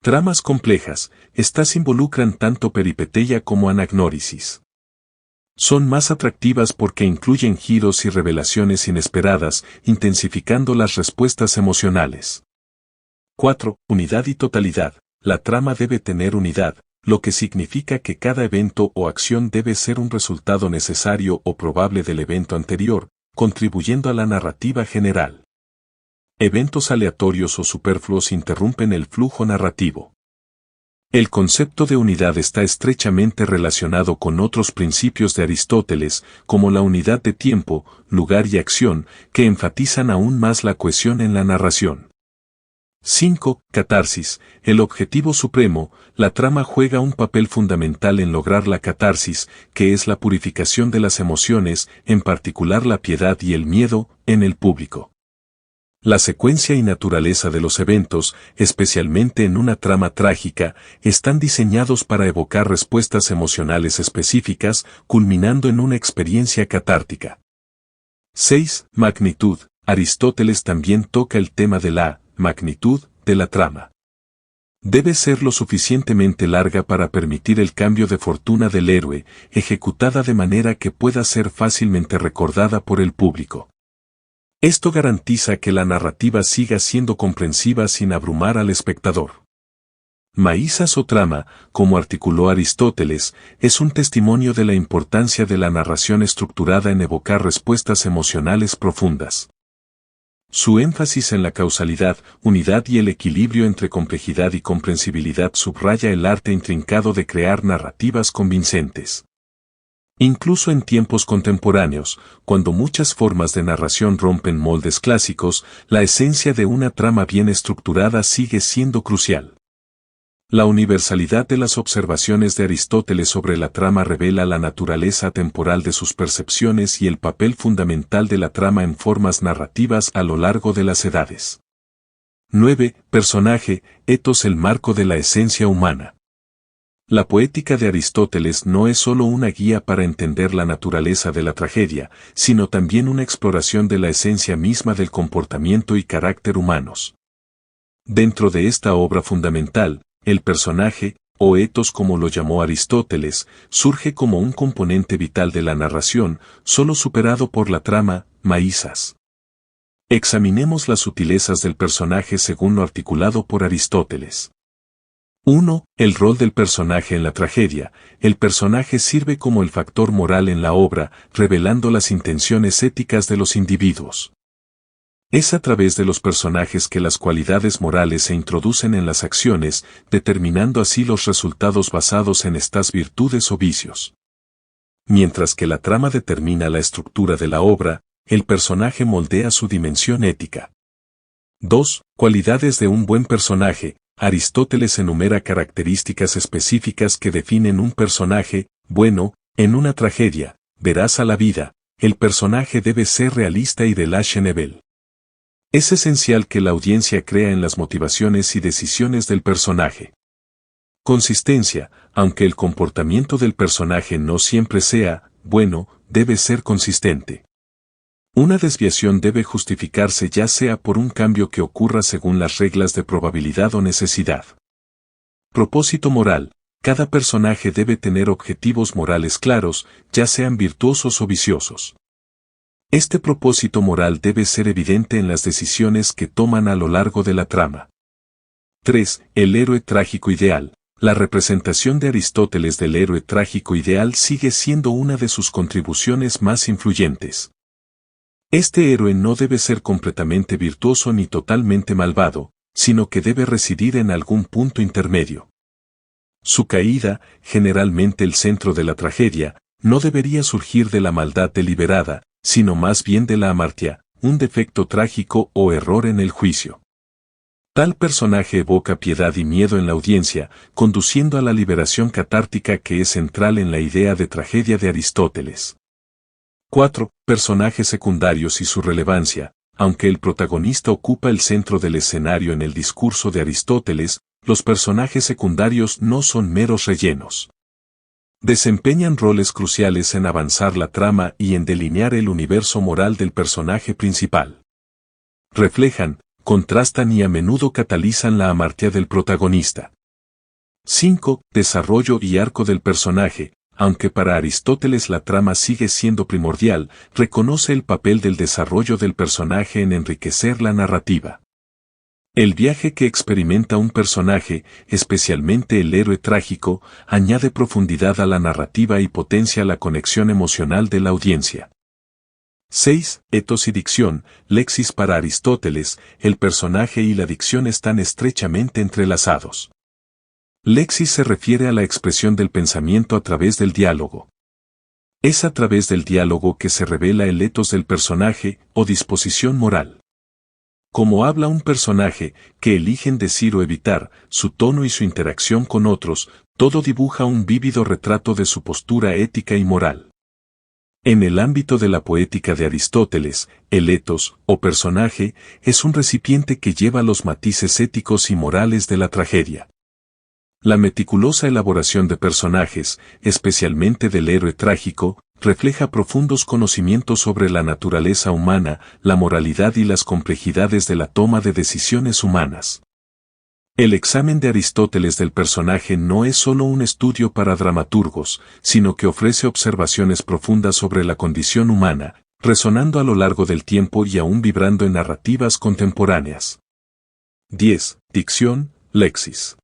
Tramas complejas, estas involucran tanto peripeteia como anagnórisis. Son más atractivas porque incluyen giros y revelaciones inesperadas, intensificando las respuestas emocionales. 4. Unidad y totalidad. La trama debe tener unidad, lo que significa que cada evento o acción debe ser un resultado necesario o probable del evento anterior, contribuyendo a la narrativa general. Eventos aleatorios o superfluos interrumpen el flujo narrativo. El concepto de unidad está estrechamente relacionado con otros principios de Aristóteles, como la unidad de tiempo, lugar y acción, que enfatizan aún más la cohesión en la narración. 5. Catarsis. El objetivo supremo. La trama juega un papel fundamental en lograr la catarsis, que es la purificación de las emociones, en particular la piedad y el miedo, en el público. La secuencia y naturaleza de los eventos, especialmente en una trama trágica, están diseñados para evocar respuestas emocionales específicas, culminando en una experiencia catártica. 6. Magnitud. Aristóteles también toca el tema de la magnitud de la trama. Debe ser lo suficientemente larga para permitir el cambio de fortuna del héroe, ejecutada de manera que pueda ser fácilmente recordada por el público. Esto garantiza que la narrativa siga siendo comprensiva sin abrumar al espectador. Maízas o trama, como articuló Aristóteles, es un testimonio de la importancia de la narración estructurada en evocar respuestas emocionales profundas. Su énfasis en la causalidad, unidad y el equilibrio entre complejidad y comprensibilidad subraya el arte intrincado de crear narrativas convincentes. Incluso en tiempos contemporáneos, cuando muchas formas de narración rompen moldes clásicos, la esencia de una trama bien estructurada sigue siendo crucial. La universalidad de las observaciones de Aristóteles sobre la trama revela la naturaleza temporal de sus percepciones y el papel fundamental de la trama en formas narrativas a lo largo de las edades. 9. Personaje, etos, el marco de la esencia humana. La poética de Aristóteles no es solo una guía para entender la naturaleza de la tragedia, sino también una exploración de la esencia misma del comportamiento y carácter humanos. Dentro de esta obra fundamental, el personaje, o etos como lo llamó Aristóteles, surge como un componente vital de la narración, solo superado por la trama, maízas. Examinemos las sutilezas del personaje según lo articulado por Aristóteles. 1. El rol del personaje en la tragedia. El personaje sirve como el factor moral en la obra, revelando las intenciones éticas de los individuos. Es a través de los personajes que las cualidades morales se introducen en las acciones, determinando así los resultados basados en estas virtudes o vicios. Mientras que la trama determina la estructura de la obra, el personaje moldea su dimensión ética. 2. Cualidades de un buen personaje. Aristóteles enumera características específicas que definen un personaje bueno. En una tragedia, veraz a la vida, el personaje debe ser realista y de lâche nivel. Es esencial que la audiencia crea en las motivaciones y decisiones del personaje. Consistencia, aunque el comportamiento del personaje no siempre sea bueno, debe ser consistente. Una desviación debe justificarse ya sea por un cambio que ocurra según las reglas de probabilidad o necesidad. Propósito moral. Cada personaje debe tener objetivos morales claros, ya sean virtuosos o viciosos. Este propósito moral debe ser evidente en las decisiones que toman a lo largo de la trama. 3. El héroe trágico ideal. La representación de Aristóteles del héroe trágico ideal sigue siendo una de sus contribuciones más influyentes. Este héroe no debe ser completamente virtuoso ni totalmente malvado, sino que debe residir en algún punto intermedio. Su caída, generalmente el centro de la tragedia, no debería surgir de la maldad deliberada, sino más bien de la amartia, un defecto trágico o error en el juicio. Tal personaje evoca piedad y miedo en la audiencia, conduciendo a la liberación catártica que es central en la idea de tragedia de Aristóteles. 4. Personajes secundarios y su relevancia. Aunque el protagonista ocupa el centro del escenario en el discurso de Aristóteles, los personajes secundarios no son meros rellenos. Desempeñan roles cruciales en avanzar la trama y en delinear el universo moral del personaje principal. Reflejan, contrastan y a menudo catalizan la amartia del protagonista. 5. Desarrollo y arco del personaje. Aunque para Aristóteles la trama sigue siendo primordial, reconoce el papel del desarrollo del personaje en enriquecer la narrativa. El viaje que experimenta un personaje, especialmente el héroe trágico, añade profundidad a la narrativa y potencia la conexión emocional de la audiencia. 6. Etos y dicción. Lexis. Para Aristóteles, el personaje y la dicción están estrechamente entrelazados. Lexis se refiere a la expresión del pensamiento a través del diálogo. Es a través del diálogo que se revela el etos del personaje, o disposición moral. Como habla un personaje, que eligen decir o evitar, su tono y su interacción con otros, todo dibuja un vívido retrato de su postura ética y moral. En el ámbito de la poética de Aristóteles, el etos, o personaje, es un recipiente que lleva los matices éticos y morales de la tragedia. La meticulosa elaboración de personajes, especialmente del héroe trágico, refleja profundos conocimientos sobre la naturaleza humana, la moralidad y las complejidades de la toma de decisiones humanas. El examen de Aristóteles del personaje no es solo un estudio para dramaturgos, sino que ofrece observaciones profundas sobre la condición humana, resonando a lo largo del tiempo y aún vibrando en narrativas contemporáneas. 10. Dicción, lexis.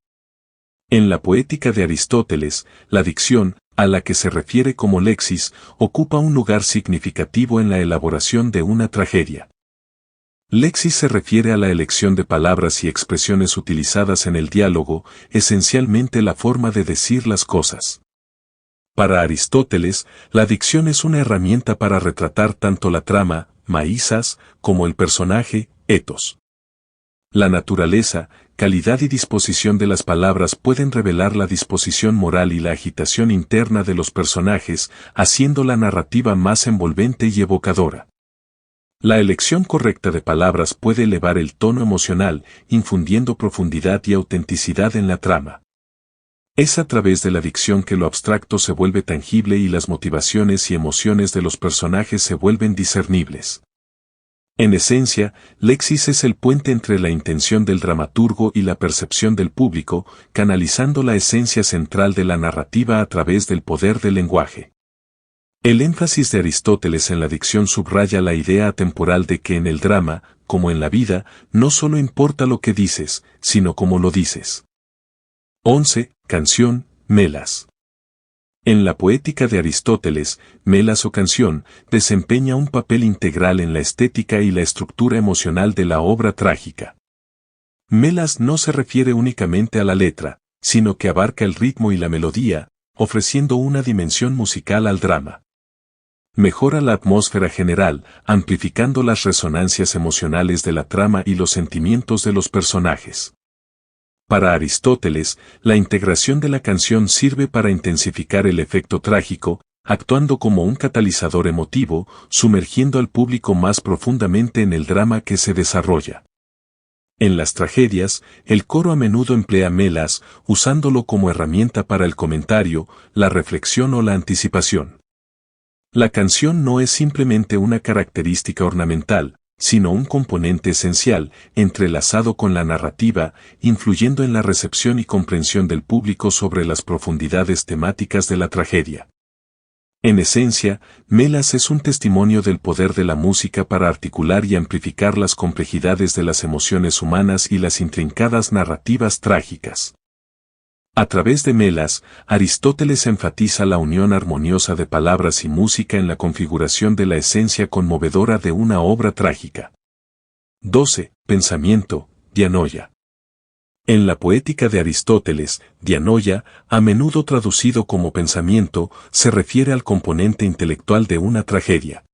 En la poética de Aristóteles, la dicción, a la que se refiere como lexis, ocupa un lugar significativo en la elaboración de una tragedia. Lexis se refiere a la elección de palabras y expresiones utilizadas en el diálogo, esencialmente la forma de decir las cosas. Para Aristóteles, la dicción es una herramienta para retratar tanto la trama, maízas, como el personaje, etos. La naturaleza, calidad y disposición de las palabras pueden revelar la disposición moral y la agitación interna de los personajes, haciendo la narrativa más envolvente y evocadora. La elección correcta de palabras puede elevar el tono emocional, infundiendo profundidad y autenticidad en la trama. Es a través de la dicción que lo abstracto se vuelve tangible y las motivaciones y emociones de los personajes se vuelven discernibles. En esencia, lexis es el puente entre la intención del dramaturgo y la percepción del público, canalizando la esencia central de la narrativa a través del poder del lenguaje. El énfasis de Aristóteles en la dicción subraya la idea atemporal de que en el drama, como en la vida, no solo importa lo que dices, sino cómo lo dices. 11. Canción, melas. En la poética de Aristóteles, melas o canción desempeña un papel integral en la estética y la estructura emocional de la obra trágica. Melas no se refiere únicamente a la letra, sino que abarca el ritmo y la melodía, ofreciendo una dimensión musical al drama. Mejora la atmósfera general, amplificando las resonancias emocionales de la trama y los sentimientos de los personajes. Para Aristóteles, la integración de la canción sirve para intensificar el efecto trágico, actuando como un catalizador emotivo, sumergiendo al público más profundamente en el drama que se desarrolla. En las tragedias, el coro a menudo emplea melas, usándolo como herramienta para el comentario, la reflexión o la anticipación. La canción no es simplemente una característica ornamental, sino un componente esencial, entrelazado con la narrativa, influyendo en la recepción y comprensión del público sobre las profundidades temáticas de la tragedia. En esencia, melas es un testimonio del poder de la música para articular y amplificar las complejidades de las emociones humanas y las intrincadas narrativas trágicas. A través de melas, Aristóteles enfatiza la unión armoniosa de palabras y música en la configuración de la esencia conmovedora de una obra trágica. 12. Pensamiento, dianoia. En la poética de Aristóteles, dianoia, a menudo traducido como pensamiento, se refiere al componente intelectual de una tragedia.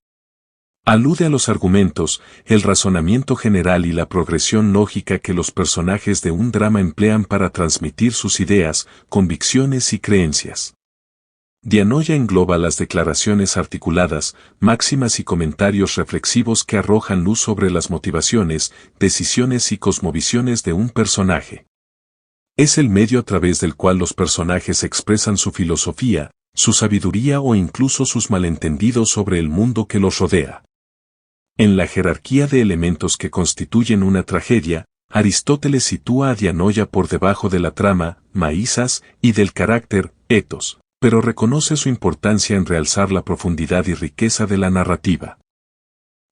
Alude a los argumentos, el razonamiento general y la progresión lógica que los personajes de un drama emplean para transmitir sus ideas, convicciones y creencias. Dianoia engloba las declaraciones articuladas, máximas y comentarios reflexivos que arrojan luz sobre las motivaciones, decisiones y cosmovisiones de un personaje. Es el medio a través del cual los personajes expresan su filosofía, su sabiduría o incluso sus malentendidos sobre el mundo que los rodea. En la jerarquía de elementos que constituyen una tragedia, Aristóteles sitúa a dianoia por debajo de la trama, maízas, y del carácter, etos, pero reconoce su importancia en realzar la profundidad y riqueza de la narrativa.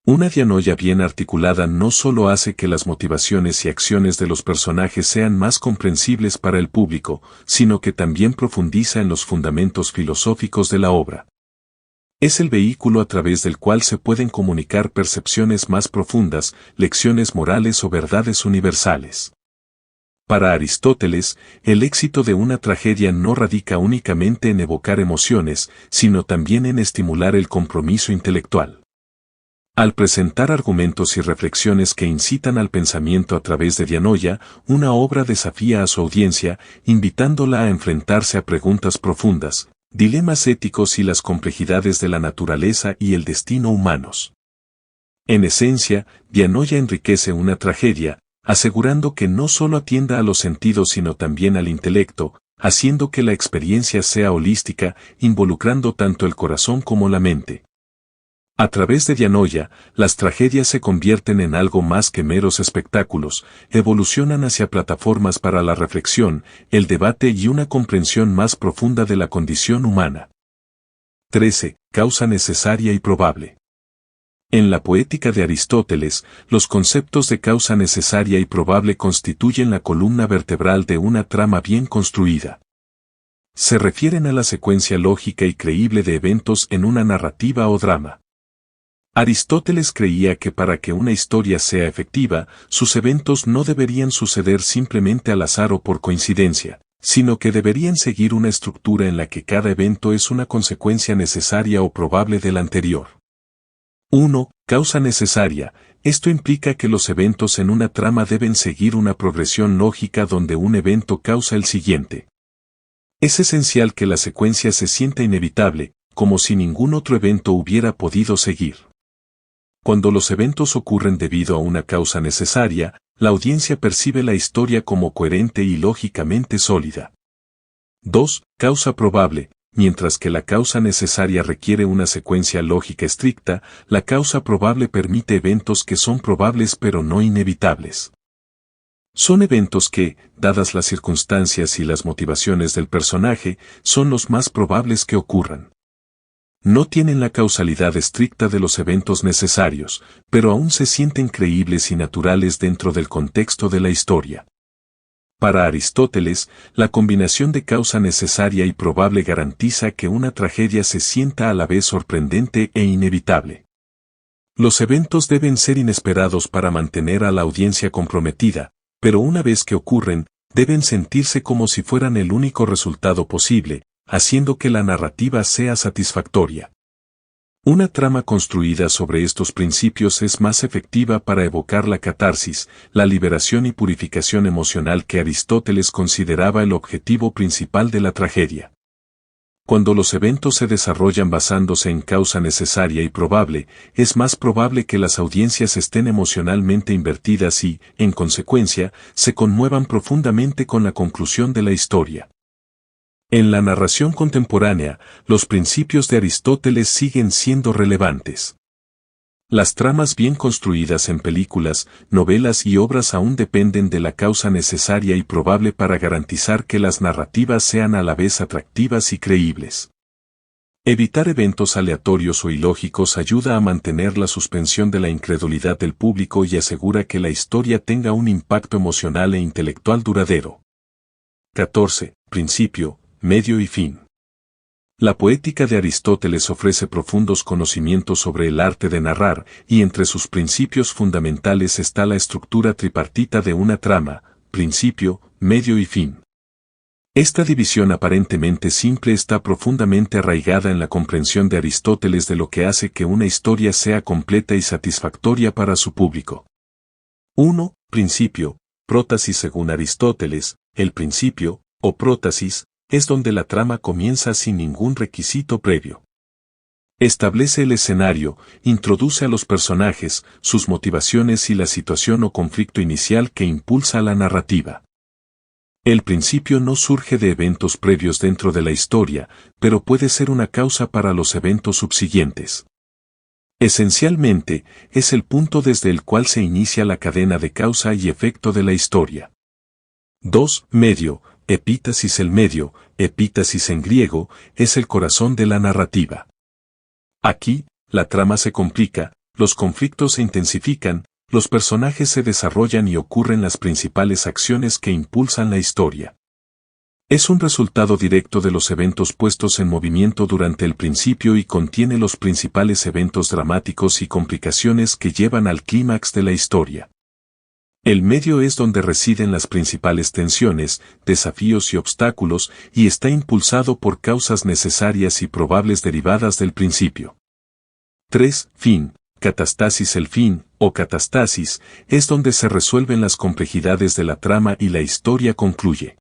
Una dianoia bien articulada no solo hace que las motivaciones y acciones de los personajes sean más comprensibles para el público, sino que también profundiza en los fundamentos filosóficos de la obra. Es el vehículo a través del cual se pueden comunicar percepciones más profundas, lecciones morales o verdades universales. Para Aristóteles, el éxito de una tragedia no radica únicamente en evocar emociones, sino también en estimular el compromiso intelectual. Al presentar argumentos y reflexiones que incitan al pensamiento a través de dianoia, una obra desafía a su audiencia, invitándola a enfrentarse a preguntas profundas, dilemas éticos y las complejidades de la naturaleza y el destino humanos. En esencia, dianoia enriquece una tragedia, asegurando que no solo atienda a los sentidos sino también al intelecto, haciendo que la experiencia sea holística, involucrando tanto el corazón como la mente. A través de dianoia, las tragedias se convierten en algo más que meros espectáculos, evolucionan hacia plataformas para la reflexión, el debate y una comprensión más profunda de la condición humana. 13. Causa necesaria y probable. En la poética de Aristóteles, los conceptos de causa necesaria y probable constituyen la columna vertebral de una trama bien construida. Se refieren a la secuencia lógica y creíble de eventos en una narrativa o drama. Aristóteles creía que para que una historia sea efectiva, sus eventos no deberían suceder simplemente al azar o por coincidencia, sino que deberían seguir una estructura en la que cada evento es una consecuencia necesaria o probable del anterior. 1. Causa necesaria. Esto implica que los eventos en una trama deben seguir una progresión lógica donde un evento causa el siguiente. Es esencial que la secuencia se sienta inevitable, como si ningún otro evento hubiera podido seguir. Cuando los eventos ocurren debido a una causa necesaria, la audiencia percibe la historia como coherente y lógicamente sólida. 2. Causa probable. Mientras que la causa necesaria requiere una secuencia lógica estricta, la causa probable permite eventos que son probables pero no inevitables. Son eventos que, dadas las circunstancias y las motivaciones del personaje, son los más probables que ocurran. No tienen la causalidad estricta de los eventos necesarios, pero aún se sienten creíbles y naturales dentro del contexto de la historia. Para Aristóteles, la combinación de causa necesaria y probable garantiza que una tragedia se sienta a la vez sorprendente e inevitable. Los eventos deben ser inesperados para mantener a la audiencia comprometida, pero una vez que ocurren, deben sentirse como si fueran el único resultado posible, haciendo que la narrativa sea satisfactoria. Una trama construida sobre estos principios es más efectiva para evocar la catarsis, la liberación y purificación emocional que Aristóteles consideraba el objetivo principal de la tragedia. Cuando los eventos se desarrollan basándose en causa necesaria y probable, es más probable que las audiencias estén emocionalmente invertidas y, en consecuencia, se conmuevan profundamente con la conclusión de la historia. En la narración contemporánea, los principios de Aristóteles siguen siendo relevantes. Las tramas bien construidas en películas, novelas y obras aún dependen de la causa necesaria y probable para garantizar que las narrativas sean a la vez atractivas y creíbles. Evitar eventos aleatorios o ilógicos ayuda a mantener la suspensión de la incredulidad del público y asegura que la historia tenga un impacto emocional e intelectual duradero. 14. Principio, medio y fin. La poética de Aristóteles ofrece profundos conocimientos sobre el arte de narrar, y entre sus principios fundamentales está la estructura tripartita de una trama, principio, medio y fin. Esta división aparentemente simple está profundamente arraigada en la comprensión de Aristóteles de lo que hace que una historia sea completa y satisfactoria para su público. 1. Principio, prótasis. Según Aristóteles, el principio, o prótasis, es donde la trama comienza sin ningún requisito previo. Establece el escenario, introduce a los personajes, sus motivaciones y la situación o conflicto inicial que impulsa la narrativa. El principio no surge de eventos previos dentro de la historia, pero puede ser una causa para los eventos subsiguientes. Esencialmente, es el punto desde el cual se inicia la cadena de causa y efecto de la historia. 2. Medio, epítasis. El medio, epítasis en griego, es el corazón de la narrativa. Aquí, la trama se complica, los conflictos se intensifican, los personajes se desarrollan y ocurren las principales acciones que impulsan la historia. Es un resultado directo de los eventos puestos en movimiento durante el principio y contiene los principales eventos dramáticos y complicaciones que llevan al clímax de la historia. El medio es donde residen las principales tensiones, desafíos y obstáculos, y está impulsado por causas necesarias y probables derivadas del principio. 3. Fin, catastasis. El fin, o catastasis, es donde se resuelven las complejidades de la trama y la historia concluye.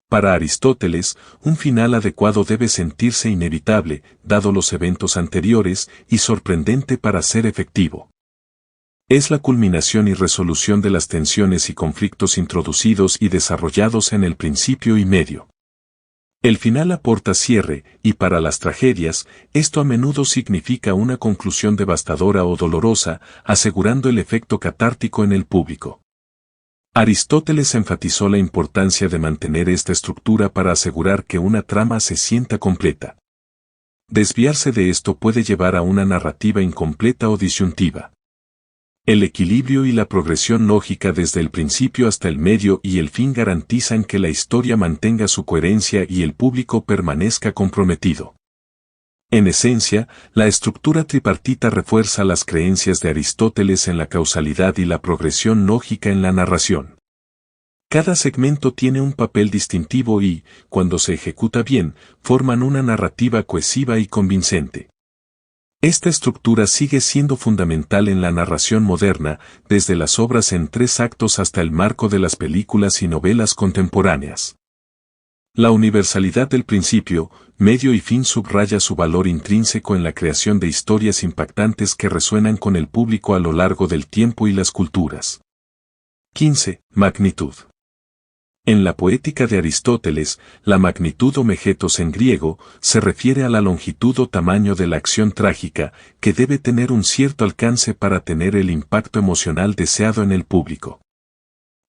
Para Aristóteles, un final adecuado debe sentirse inevitable, dado los eventos anteriores, y sorprendente para ser efectivo. Es la culminación y resolución de las tensiones y conflictos introducidos y desarrollados en el principio y medio. El final aporta cierre, y para las tragedias, esto a menudo significa una conclusión devastadora o dolorosa, asegurando el efecto catártico en el público. Aristóteles enfatizó la importancia de mantener esta estructura para asegurar que una trama se sienta completa. Desviarse de esto puede llevar a una narrativa incompleta o disyuntiva. El equilibrio y la progresión lógica desde el principio hasta el medio y el fin garantizan que la historia mantenga su coherencia y el público permanezca comprometido. En esencia, la estructura tripartita refuerza las creencias de Aristóteles en la causalidad y la progresión lógica en la narración. Cada segmento tiene un papel distintivo y, cuando se ejecuta bien, forman una narrativa cohesiva y convincente. Esta estructura sigue siendo fundamental en la narración moderna, desde las obras en 3 actos hasta el marco de las películas y novelas contemporáneas. La universalidad del principio, medio y fin subraya su valor intrínseco en la creación de historias impactantes que resuenan con el público a lo largo del tiempo y las culturas. 15. Magnitud. En la poética de Aristóteles, la magnitud o megetos en griego, se refiere a la longitud o tamaño de la acción trágica, que debe tener un cierto alcance para tener el impacto emocional deseado en el público.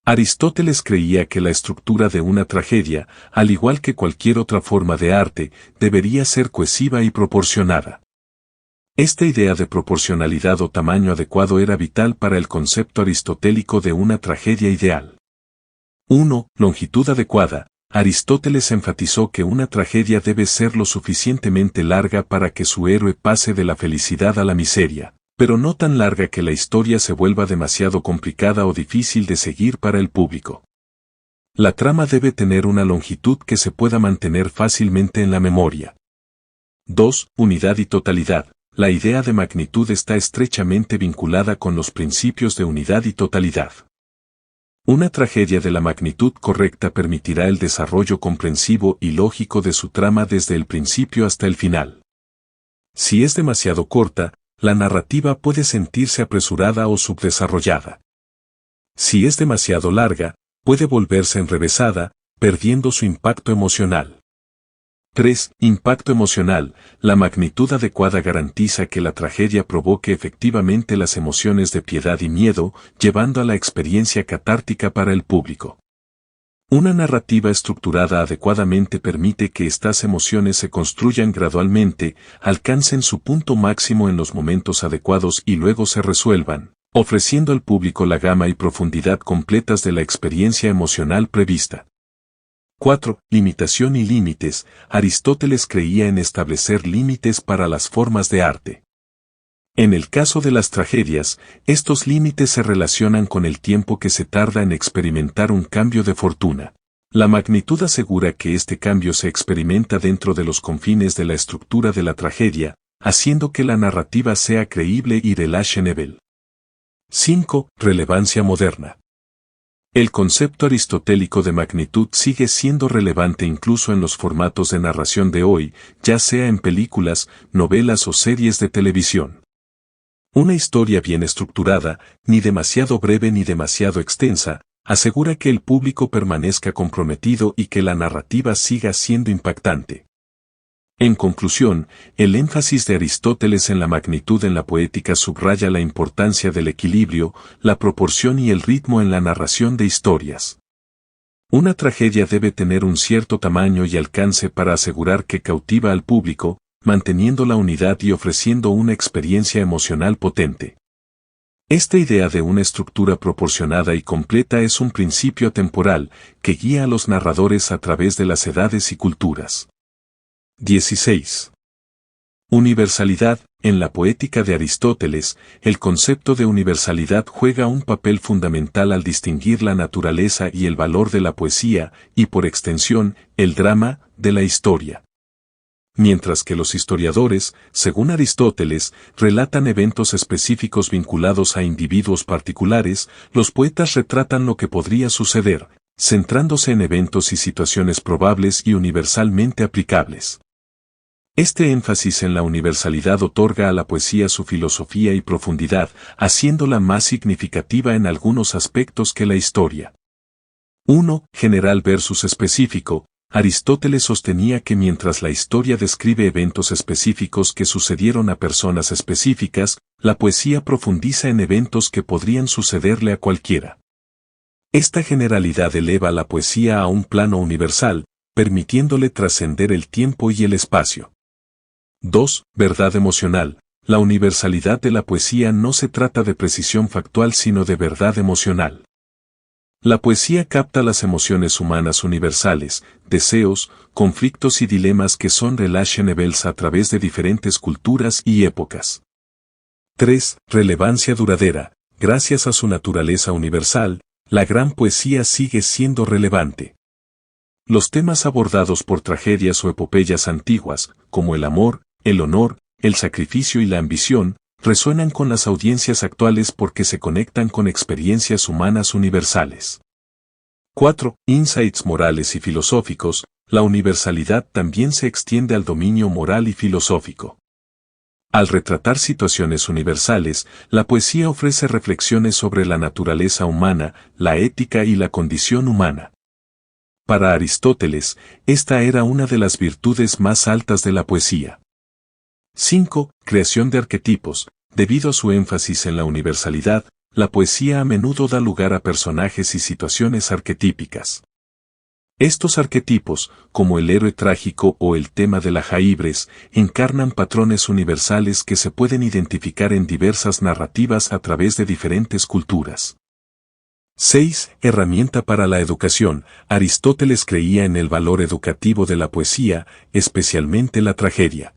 Aristóteles creía que la estructura de una tragedia, al igual que cualquier otra forma de arte, debería ser cohesiva y proporcionada. Esta idea de proporcionalidad o tamaño adecuado era vital para el concepto aristotélico de una tragedia ideal. 1. Longitud adecuada. Aristóteles enfatizó que una tragedia debe ser lo suficientemente larga para que su héroe pase de la felicidad a la miseria, pero no tan larga que la historia se vuelva demasiado complicada o difícil de seguir para el público. La trama debe tener una longitud que se pueda mantener fácilmente en la memoria. 2. Unidad y totalidad. La idea de magnitud está estrechamente vinculada con los principios de unidad y totalidad. Una tragedia de la magnitud correcta permitirá el desarrollo comprensivo y lógico de su trama desde el principio hasta el final. Si es demasiado corta, la narrativa puede sentirse apresurada o subdesarrollada. Si es demasiado larga, puede volverse enrevesada, perdiendo su impacto emocional. 3. Impacto emocional. La magnitud adecuada garantiza que la tragedia provoque efectivamente las emociones de piedad y miedo, llevando a la experiencia catártica para el público. Una narrativa estructurada adecuadamente permite que estas emociones se construyan gradualmente, alcancen su punto máximo en los momentos adecuados y luego se resuelvan, ofreciendo al público la gama y profundidad completas de la experiencia emocional prevista. 4. Limitación y límites. Aristóteles creía en establecer límites para las formas de arte. En el caso de las tragedias, estos límites se relacionan con el tiempo que se tarda en experimentar un cambio de fortuna. La magnitud asegura que este cambio se experimenta dentro de los confines de la estructura de la tragedia, haciendo que la narrativa sea creíble y relatable. 5. Relevancia moderna. El concepto aristotélico de magnitud sigue siendo relevante incluso en los formatos de narración de hoy, ya sea en películas, novelas o series de televisión. Una historia bien estructurada, ni demasiado breve ni demasiado extensa, asegura que el público permanezca comprometido y que la narrativa siga siendo impactante. En conclusión, el énfasis de Aristóteles en la magnitud en la poética subraya la importancia del equilibrio, la proporción y el ritmo en la narración de historias. Una tragedia debe tener un cierto tamaño y alcance para asegurar que cautiva al público, manteniendo la unidad y ofreciendo una experiencia emocional potente. Esta idea de una estructura proporcionada y completa es un principio temporal que guía a los narradores a través de las edades y culturas. 16. Universalidad. En la poética de Aristóteles, el concepto de universalidad juega un papel fundamental al distinguir la naturaleza y el valor de la poesía, y por extensión, el drama, de la historia. Mientras que los historiadores, según Aristóteles, relatan eventos específicos vinculados a individuos particulares, los poetas retratan lo que podría suceder, centrándose en eventos y situaciones probables y universalmente aplicables. Este énfasis en la universalidad otorga a la poesía su filosofía y profundidad, haciéndola más significativa en algunos aspectos que la historia. 1. General versus específico. Aristóteles sostenía que mientras la historia describe eventos específicos que sucedieron a personas específicas, la poesía profundiza en eventos que podrían sucederle a cualquiera. Esta generalidad eleva la poesía a un plano universal, permitiéndole trascender el tiempo y el espacio. 2. Verdad emocional. La universalidad de la poesía no se trata de precisión factual sino de verdad emocional. La poesía capta las emociones humanas universales, deseos, conflictos y dilemas que son relatables a través de diferentes culturas y épocas. 3. Relevancia duradera. Gracias a su naturaleza universal, la gran poesía sigue siendo relevante. Los temas abordados por tragedias o epopeyas antiguas, como el amor, el honor, el sacrificio y la ambición, resuenan con las audiencias actuales porque se conectan con experiencias humanas universales. 4. Insights morales y filosóficos. La universalidad también se extiende al dominio moral y filosófico. Al retratar situaciones universales, la poesía ofrece reflexiones sobre la naturaleza humana, la ética y la condición humana. Para Aristóteles, esta era una de las virtudes más altas de la poesía. 5. Creación de arquetipos. Debido a su énfasis en la universalidad, la poesía a menudo da lugar a personajes y situaciones arquetípicas. Estos arquetipos, como el héroe trágico o el tema de la Jaíbres, encarnan patrones universales que se pueden identificar en diversas narrativas a través de diferentes culturas. 6. Herramienta para la educación. Aristóteles creía en el valor educativo de la poesía, especialmente la tragedia.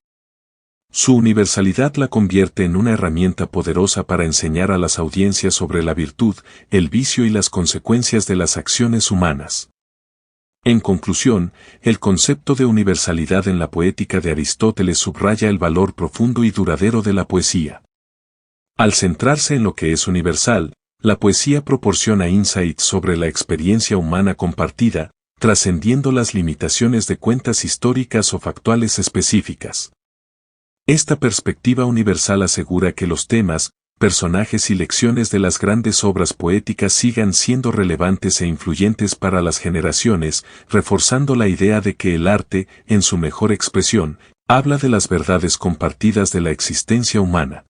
Su universalidad la convierte en una herramienta poderosa para enseñar a las audiencias sobre la virtud, el vicio y las consecuencias de las acciones humanas. En conclusión, el concepto de universalidad en la poética de Aristóteles subraya el valor profundo y duradero de la poesía. Al centrarse en lo que es universal, la poesía proporciona insights sobre la experiencia humana compartida, trascendiendo las limitaciones de cuentas históricas o factuales específicas. Esta perspectiva universal asegura que los temas, personajes y lecciones de las grandes obras poéticas sigan siendo relevantes e influyentes para las generaciones, reforzando la idea de que el arte, en su mejor expresión, habla de las verdades compartidas de la existencia humana.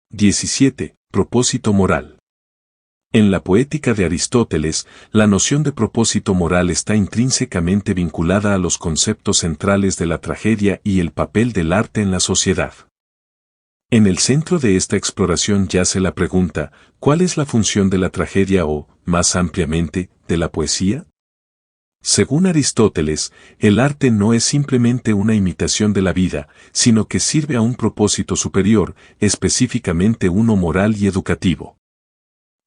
17. Propósito moral. En la poética de Aristóteles, la noción de propósito moral está intrínsecamente vinculada a los conceptos centrales de la tragedia y el papel del arte en la sociedad. En el centro de esta exploración yace la pregunta, ¿cuál es la función de la tragedia o, más ampliamente, de la poesía? Según Aristóteles, el arte no es simplemente una imitación de la vida, sino que sirve a un propósito superior, específicamente uno moral y educativo.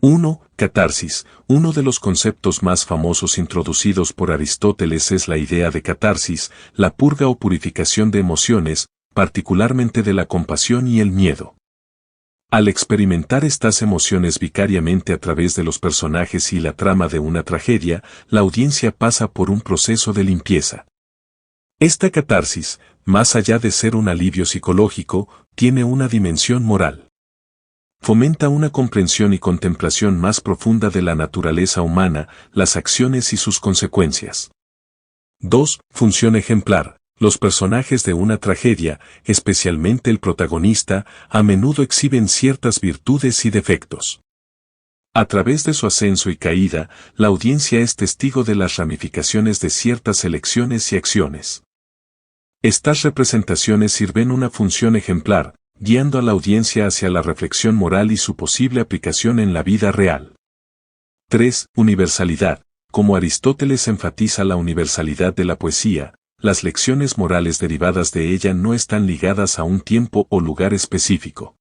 1. Catarsis. Uno de los conceptos más famosos introducidos por Aristóteles es la idea de catarsis, la purga o purificación de emociones, particularmente de la compasión y el miedo. Al experimentar estas emociones vicariamente a través de los personajes y la trama de una tragedia, la audiencia pasa por un proceso de limpieza. Esta catarsis, más allá de ser un alivio psicológico, tiene una dimensión moral. Fomenta una comprensión y contemplación más profunda de la naturaleza humana, las acciones y sus consecuencias. 2. Función ejemplar. Los personajes de una tragedia, especialmente el protagonista, a menudo exhiben ciertas virtudes y defectos. A través de su ascenso y caída, la audiencia es testigo de las ramificaciones de ciertas elecciones y acciones. Estas representaciones sirven una función ejemplar, guiando a la audiencia hacia la reflexión moral y su posible aplicación en la vida real. 3. Universalidad. Como Aristóteles enfatiza la universalidad de la poesía, las lecciones morales derivadas de ella no están ligadas a un tiempo o lugar específico.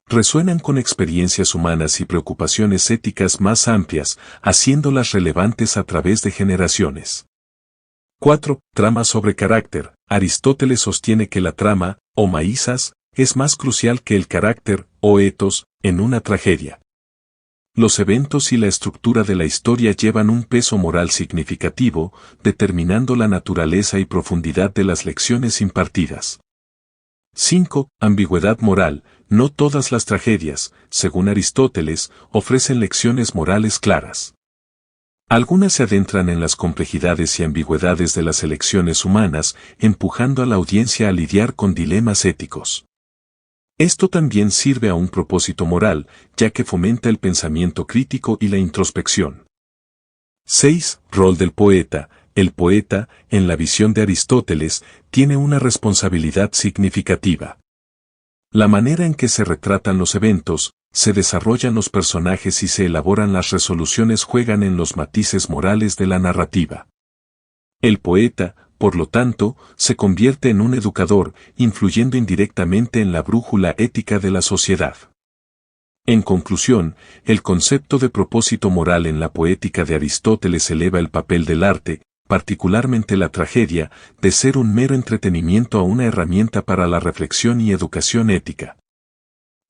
Resuenan con experiencias humanas y preocupaciones éticas más amplias, haciéndolas relevantes a través de generaciones. 4. Trama sobre carácter. Aristóteles sostiene que la trama, o maízas, es más crucial que el carácter, o etos, en una tragedia. Los eventos y la estructura de la historia llevan un peso moral significativo, determinando la naturaleza y profundidad de las lecciones impartidas. 5. Ambigüedad moral. No todas las tragedias, según Aristóteles, ofrecen lecciones morales claras. Algunas se adentran en las complejidades y ambigüedades de las elecciones humanas, empujando a la audiencia a lidiar con dilemas éticos. Esto también sirve a un propósito moral, ya que fomenta el pensamiento crítico y la introspección. 6. Rol del poeta. El poeta, en la visión de Aristóteles, tiene una responsabilidad significativa. La manera en que se retratan los eventos, se desarrollan los personajes y se elaboran las resoluciones juegan en los matices morales de la narrativa. El poeta, por lo tanto, se convierte en un educador, influyendo indirectamente en la brújula ética de la sociedad. En conclusión, el concepto de propósito moral en la poética de Aristóteles eleva el papel del arte, particularmente la tragedia, de ser un mero entretenimiento a una herramienta para la reflexión y educación ética.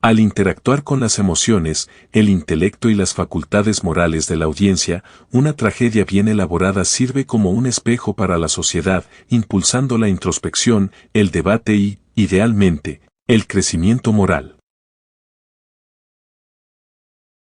Al interactuar con las emociones, el intelecto y las facultades morales de la audiencia, una tragedia bien elaborada sirve como un espejo para la sociedad, impulsando la introspección, el debate y, idealmente, el crecimiento moral.